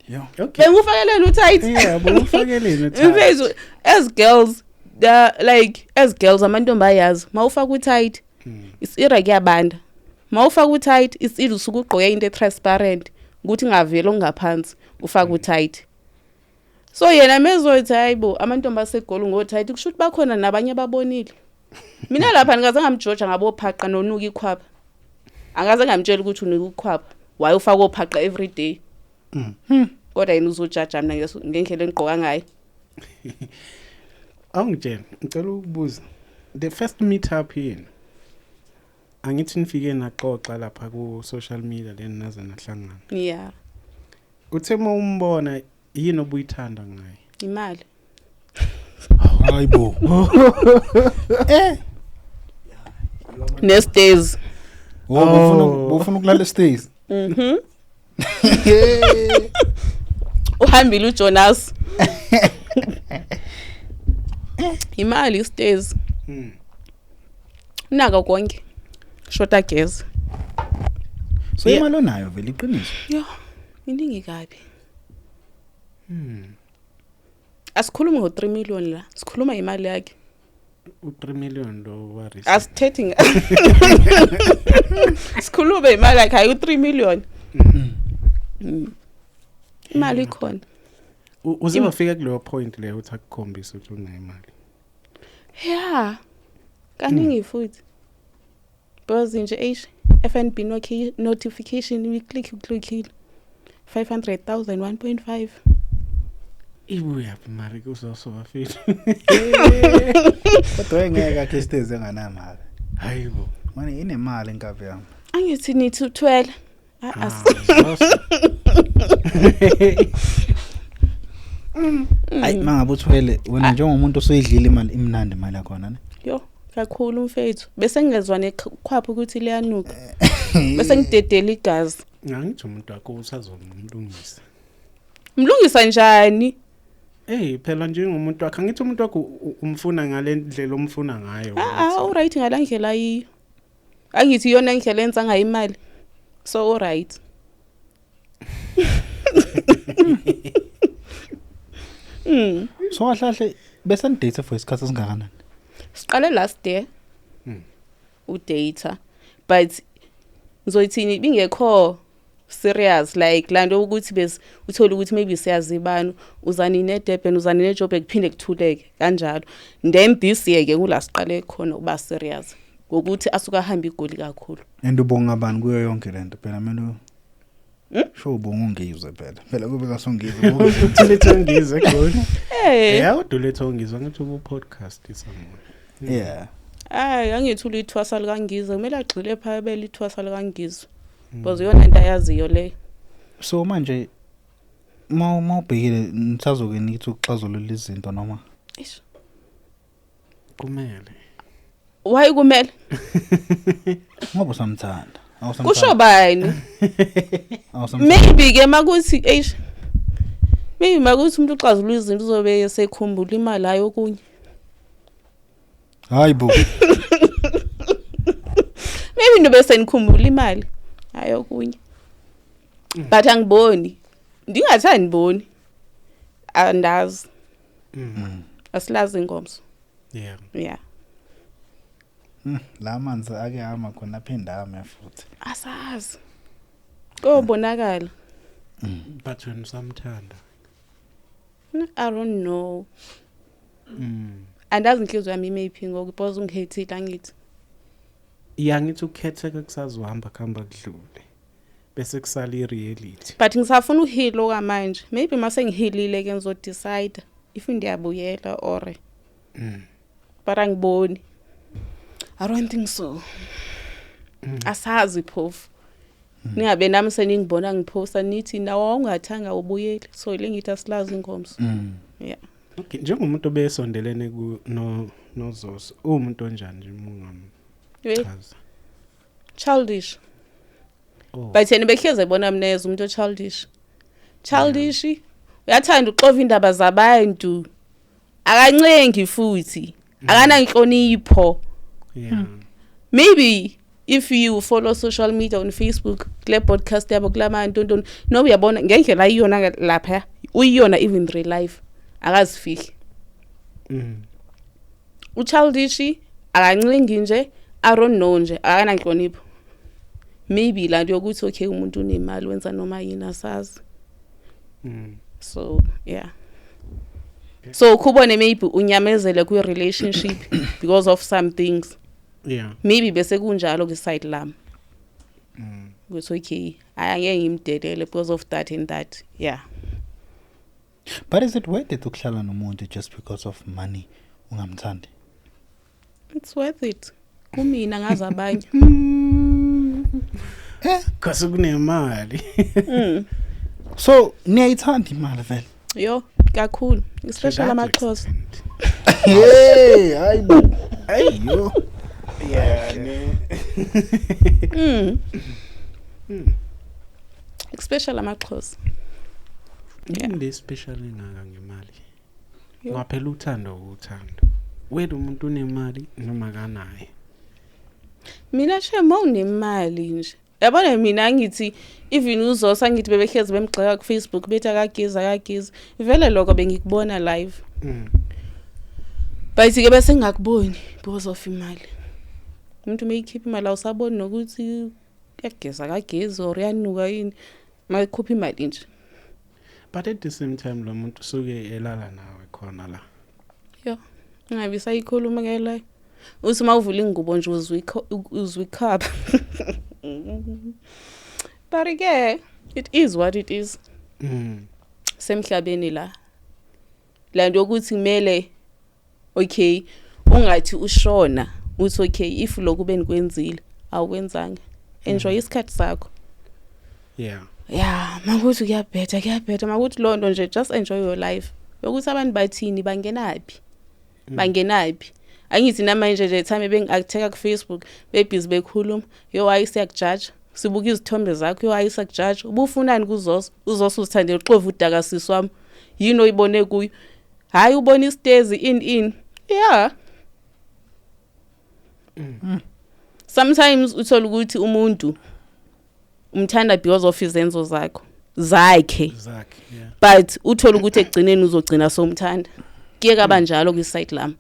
Yeah. Okay. Bengufakeleni utight. Yeah, buyifakeleni tight. Mfethu as girls amantombi ayazi mawufaka utight it's ira kuyabanda. Mawufaka utight it's either usuku ugqoke into transparent ukuthi ngavela ngaphansi ufaka utight. So yena mezothi hayibo amantombi asegoli ngotight kusho ukuthi bakhona nabanye ababonile. Mina lapha ngikaze ngamjoja ngabophaqa nonuka ikhwapha. Angaze ngamtshela ukuthi unuka ikhwapha. Why ufaka ophaqa every day? Kodwa yena uzojaja mina ngendlela engqoka ngayo. Awungitshela ngicela ukubuza. The first meet up here. Angithi nifike naxoxa lapha ku social media leni naze nahlangana. Yeah. Uthe umbona yini obuyithanda ngaye? Imali. Hayibo. Next days. Ufuna ukulala stays. Uhambile uJonas. Imali stays. Naka konke. Shota gas. So imali onayo vele iqiniso. Yo, iningi kabi. Asikhuluma ngo3 million la. Sikhuluma imali yakhe. U3 million lo worry. Asithethe. Sikhuluma imali yakhe ayi u3 million. Imali ikhona. Uze wafika kuleyo point le uthi akukhombisa ukuthi unemali. Yeah. Kaningi futhi. Because nje FNB notification we click 500,000 1.5. Ibuya mari kuzosoba futhi. Kodwa ngeke akhe stays enganamali. Hayibo. Manje inemali enkabi yami. Angithi nithi uthwele. Ayi mangabe uthwele wena njengomuntu osoyidlila imali imnandi imali yakhona ne. Yo, kakhulu mfethu. Bese ngezwa nekhwapha ukuthi liyanuka. Bese ngidedela igazi. Ngithi umuntu wakho usazomlungisa. Mlungisa njani? Phela njengomuntu wakho ngithi umuntu wakho umfuna ngale ndlela omfuna ngayo. Alright ngala ndlela yiyo. angithi yona indlela enza ngayo imali so alright. So kahle bese ndate for isikhathi esingakanani? Siqale last year udata but ngizoyithini bingekho serious like lando ukuthi bese uthola ukuthi maybe siyazibana uzani neDurban uzani neJoburg kuphinde kuthuleke kanjalo. Then this year ke kula siqale khona uba serious ngokuthi asuka hamba igoli kakhulu. And ubonga bani kuyo yonke lento phela mina sho ubonga ungizwe phela kube kasongizwe ulethe ungizwe egoli. Eh ulethe ungizwe ngathi ubu podcast somewhere. Yeah. Angithi ulithwasa likangizwe kumele agxile phaya belithwasa likangizwe. Because yona into ayaziyo le. So manje mawubhekile nisazoke nithi ukuxazulula izinto noma Eish. Kumele. Why kumele? ngoba usamthanda. Kusho bani? Maybe ke makuthi eish. Maybe makuthi umuntu uxazulula izinto uzobe esekhumbula imali ayo kunye. Hayibo. Maybe nobe senikhumbula imali ayo kunye. But angiboni. Ndingathani ngiboni. Andazi. Asilazi ingomso. Yeah. Yeah. La manzi ake hama khona phinda hama futhi. Asazi. Kobonakala. But when samthanda. I don't know. Andazi inhliziyo yami imephi ngoku because ungihethile angithi. Yangithi ukukhetheka kusazohamba khamba kudlule. Bese kusala ireality. But ngisafuna uhilo kamanje. Maybe mase ngihilile ke ngizo decide if ndiyabuyela or but angiboni. I don't think so. Asazi phofu. Ningabe nami seningibona ngiphosta nithi nawo ungathanga ubuyele. So lengithi asilazi ingomso. Yeah. Okay, njengomuntu obesondelene ku noZoso, umuntu onjani nje mungamchaza? Childish. Oh. But yena bekheze bona mina umuntu ochildish. Childish. Uyathanda uxova indaba zabantu. Akancengi futhi. Akana inhlonipho. Yeah. Maybe if you follow social media on Facebook, kule podcast yabo kulamantu ntoni, no uyabona ngendlela iyona lapha, uyiyona even real life. Akazifiki. Uchildish akancengi nje, I don't know nje, akana inhlonipho. Maybe la yokuthi okay umuntu unemali wenza noma yini asazi. So, yeah. So kubone maybe unyamezele ku relationship because of some things. Yeah. Maybe bese kunjalo ku side lami. Ukuthi okay, ayake ngimdelele because of that and that. Yeah. But is it worth it ukuhlala nomuntu just because of money ungamthandi? It's worth it. Kumina ngazi abanye. Kasi kunemali. So niyayithanda imali vele? Yo, kakhulu. Especially amaXhosa. Hey, hayibo. Ayo. Yeah, ne. Especially amaXhosa. Yini especially ngaka ngemali. Ngaphela uthando. Wena umuntu unemali noma kanaye. Mina shema unemali nje. Yabona mina ngithi even uZosa ngithi bebehlezi bemgxeka ku Facebook bethi akagiza. Vele lokho bengikubona live. Bayithi ke bese ngakuboni because of imali. Umuntu mayikhipha imali awusaboni nokuthi kuyageza or yanuka yini. Mayikhupha imali nje. But at the same time lo muntu suke elala nawe khona la. Yo. Ngabe sayikhuluma ke la. Uthi mawuvula ingubo nje uzwi cup. But again, it is what it is. Semhlabeni la. La nto ukuthi kumele okay, ungathi ushona, uthi okay if lokhu benikwenzile, awukwenzanga. Enjoy isikhathi sakho. Yeah. Yeah, makuthi kuyabhetha, makuthi lonto nje just enjoy your life. Ukuthi abantu bathini bangenapi. Angithi namanje nje time bengi-acteka ku Facebook, bebhizi bekhuluma, yo ayisiyakujudge. Sibuka izithombe zakho, yo ayisakujudge. Ubufunani kuZoso? uZoso uthande uxova udaka sisi wami. Yini oyibone kuyo? Hayi ubona istezi in. Yeah. sometimes uthola ukuthi umuntu umthanda because of izenzo zakhe yeah. but uthola ukuthi ekugcineni uzogcina somthanda kuye kabanjalo kwi-side lami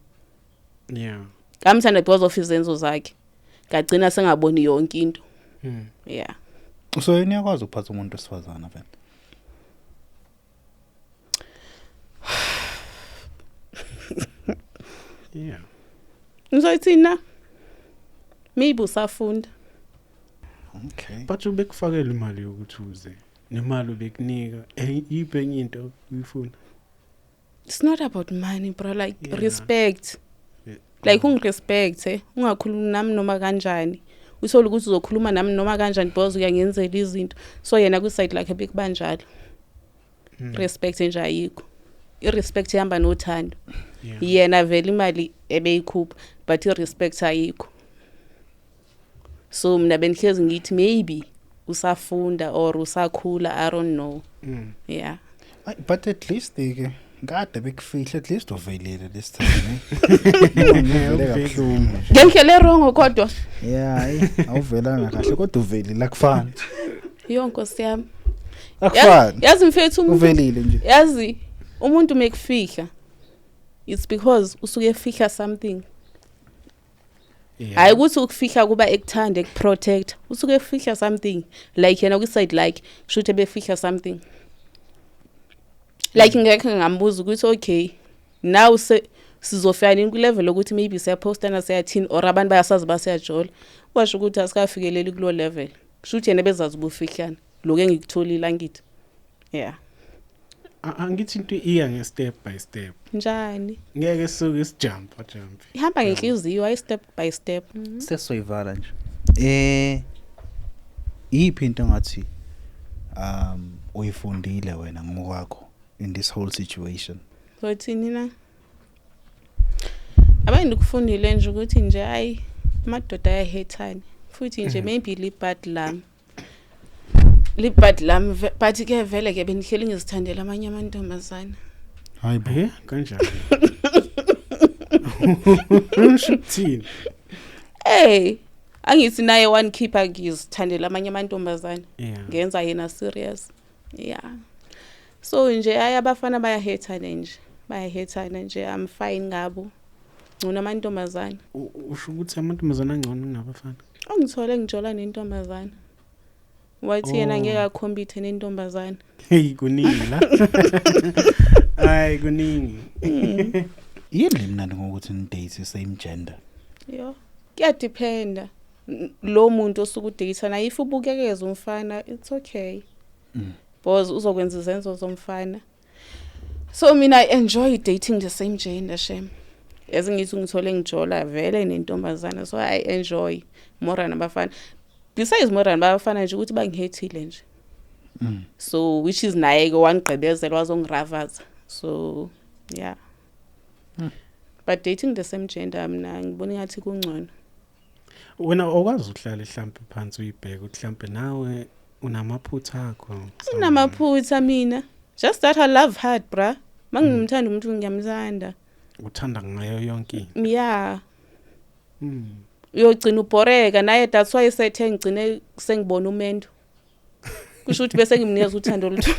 Yeah. kamthanda because of izenzo zakhe kagcina sengaboni yonke into yeah So yena yakwazi ukuphatha umuntu wesifazana vele. Yeah. ngizoyithina maybe usafunda Okay. But ubekufakela imali yokuthi uze nemali ubekunika ibe enye into uyifuna. it's not about money bro like Yeah. respect Yeah. like ungirespect ungakhulumi nami noma kanjani uthola ukuthi uzokhuluma nami noma kanjani because uyangenzela izinto so yena kwi-side lakhe bekubanjalo respect nje ayikho irespect ihamba nothando Yeah. yena vele imali ebeyikhupha but irespect ayikho so mina bendihlezi ngithi maybe usafunda or usakhula I don't know yeah But at least ke ngade bekufihla at least uvelile this time. ngendlela wrong kodwa Yeah, awuvelanga kahle kodwa uvelile akufani. yonkosi yami Akufani. yazi mfethu umuntu Uvelile nje. yazi umuntu mekufika it's because usuke efika something hayi ukuthi ukufika kuba ekuthanda ekuprotect usuke efika something like yena kwi-side like should ebefika something like ngeke ngambuza ukuthi okay now sizofika nini ku-level ukuthi maybe siyapostana siyathini or abantu bayasazi basiyajola washo ukuthi asikafikeleli kulo level kushuthi yena bezazi ubufihlana lokho engikutholile angithi yeah Angithi into iya nge-step by step. njani Ngeke sisuke sijump. ihamba ngenhliziyo ayi step by step Sesoyivala nje. Iphi into ngathi uyifundile wena ngokwakho in this whole situation? sothini na abanye ukufundile nje ukuthi nje hayi amadoda ayahethana futhi nje maybe libad lam but ke vele ke bendihleli ngizithandela amanye amantombazana Hayi bo. Kanjani? Ushithini? angithi naye one keeper ngizithandela amanye amantombazana Yeah. ngenza yena serious yeah so nje hayi abafana bayahethana nje I'm fine ngabo ngona amantombazana Usho ukuthi amantombazana angcono kunabafana. ongithole ngijola nentombazana wathi yena ngeke akhompithe nentombazana Hey kuningi la. Ay kuningi. Yini mnandi ngokuthi ni date same gender? yo kuyadependa lo muntu osuke udate if ubukekeza umfana it's okay because uzokwenza izenzo zomfana so mina I enjoy dating the same gender shem as ngithi ngithole ngijola vele nentombazana so I enjoy more nabafana besides more nabafana nje ukuthi bangihethile nje so which is naye ke wangqebezela wazongiravaza so yeah but dating the same gender mina ngibona ngathi kungcono Wena okwazi uhlala mhlambe phansi uyibheka ukuthi mhlambe nawe unamaphutha akho. Unamaphutha mina just that I love hard bra mangimthanda umuntu ngiyamthanda Uthanda ngayo yonke into. yeah uyogcina ubhoreka naye that's why sethe ngicine sengibona umendo kusho ukuthi bese ngimnikeza uthando lutho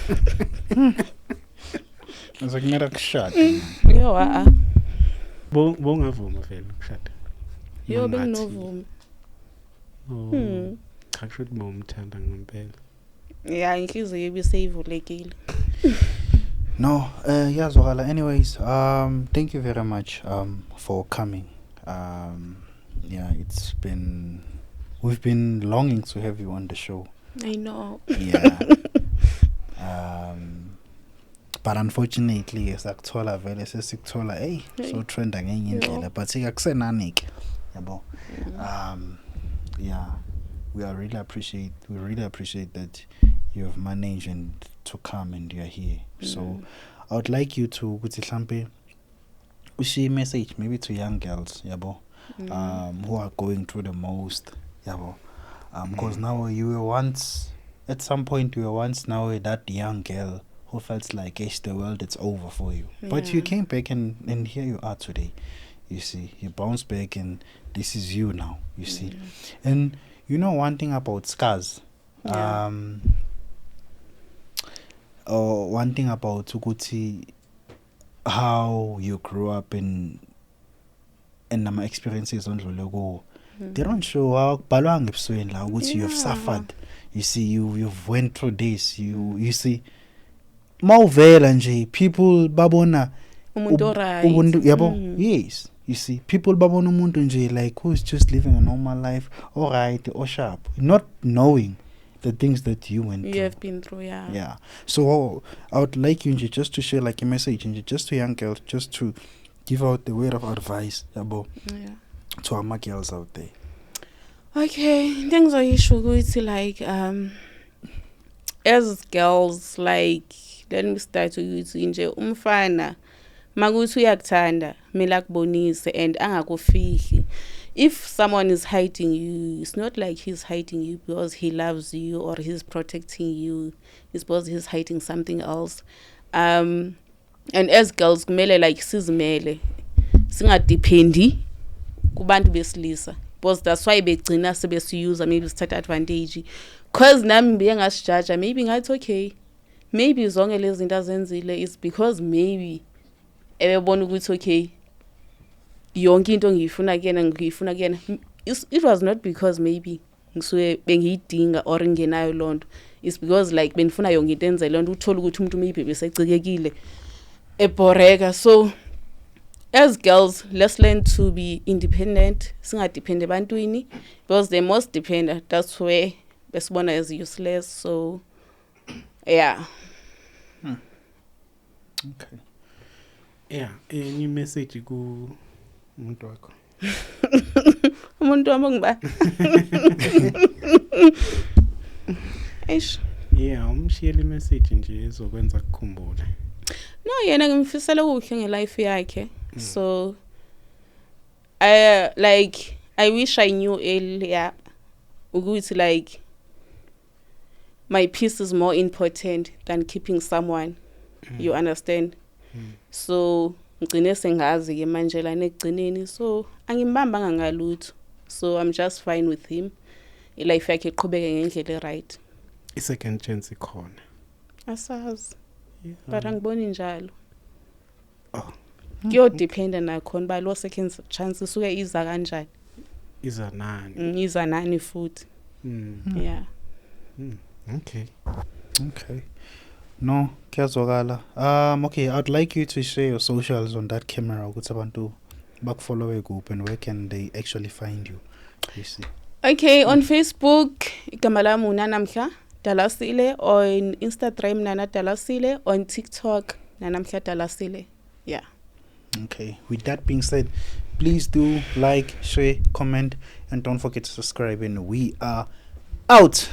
Azokumela kushada. yo Bongavuma vele ukushada. yo benginovuma Cha kusho ukuthi bomthanda ngempela. yeah inhliziyo ibiseyivulekile No, yazwakala. Anyways, thank you very much for coming. Yeah, we've been longing to have you on the show. I know Yeah. But unfortunately, sakuthola vele sesikuthola so trenda ngenye indlela but akusenani ke yabo. Yeah, we really appreciate that you have managed and to come and you are here. So I would like you to ukuthi mhlambe ushi message maybe to young girls yabo who are going through the most yabo because now at some point you were once now that young girl who felt like the world it's over for you but you came back and here you are today You see, you bounce back, and this is you now. You see, and you know one thing about scars. Yeah. Or one thing about ukuthi how you grew up and nama experiences ondlule kuwo. They don't show akubhalwanga ebusweni la ukuthi you've Yeah. suffered. You see, you've went through this. You see, mawuvela nje people babona Umuntu alright. ubuntu yabo. Yes, you see, people babona umuntu nje like who's just living a normal life, all right, or sharp, not knowing the things that you went You through. have been through, yeah. Yeah. So I would like you nje just to share like a message nje just to young girls, just to give out the word of advice yabo Yeah. to our girls out there. Okay, things are issue ukuthi like as girls, like let me start ukuthi nje umfana makuthi uyakuthanda kumele akubonise and angakufihli. If someone is hiding you, it's not like he's hiding you because he loves you or he's protecting you. It's because he's hiding something else. And as girls kumele like sizimele singadependi kubantu besilisa because that's why begcina sebesiyuza, maybe sithatha advantage cause nami ngibe ngasijudge, maybe ngathi okay, maybe zonke lezi zinto azenzile is because maybe ebebona ukuthi okay yonke into ngiyifuna kuyena. It was not because maybe ngisuke bengiyidinga or ngenayo lonto. It's because like benifuna yonke into enze lonto, uthola ukuthi umuntu maybe besecikekile eboreka. So as girls, let's learn to be independent. Singadepende ebantwini because the most dependent, that's where besibona as useless. So yeah. Okay. Yeah, any message ku umuntu wakho? Umuntu wami ngiba. Eish. Yeah, umshiyele message nje ezokwenza ukukhumbula. No, yena ngimfisela ukuhle ngelife yakhe. So I wish I knew earlier ukuthi like my peace is more important than keeping someone. You understand? So ngicine sengazi ke manje la nekugcineni, so angimbambanga ngalutho. So I'm just fine with him. Life yakhe iqhubeke ngendlela right. I-second chance ikhona. Asazi. Yeah. But angiboni njalo. Oh. Kuyodependa nakhona ba lo second chance isuke iza kanjani. Iza nani? Iza nani futhi. Yeah. Okay. Okay. No, kuyazwakala. Okay, I'd like you to share your socials on that camera ukuthi abantu bakufollow group and where can they actually find you? You see. Okay, on Facebook igama lami uNanamhla Dalasile, on Instagram Nana Dalasile, on TikTok Nanamhla Dalasile. Yeah. Okay. With that being said, please do like, share, comment, and don't forget to subscribe. And we are out.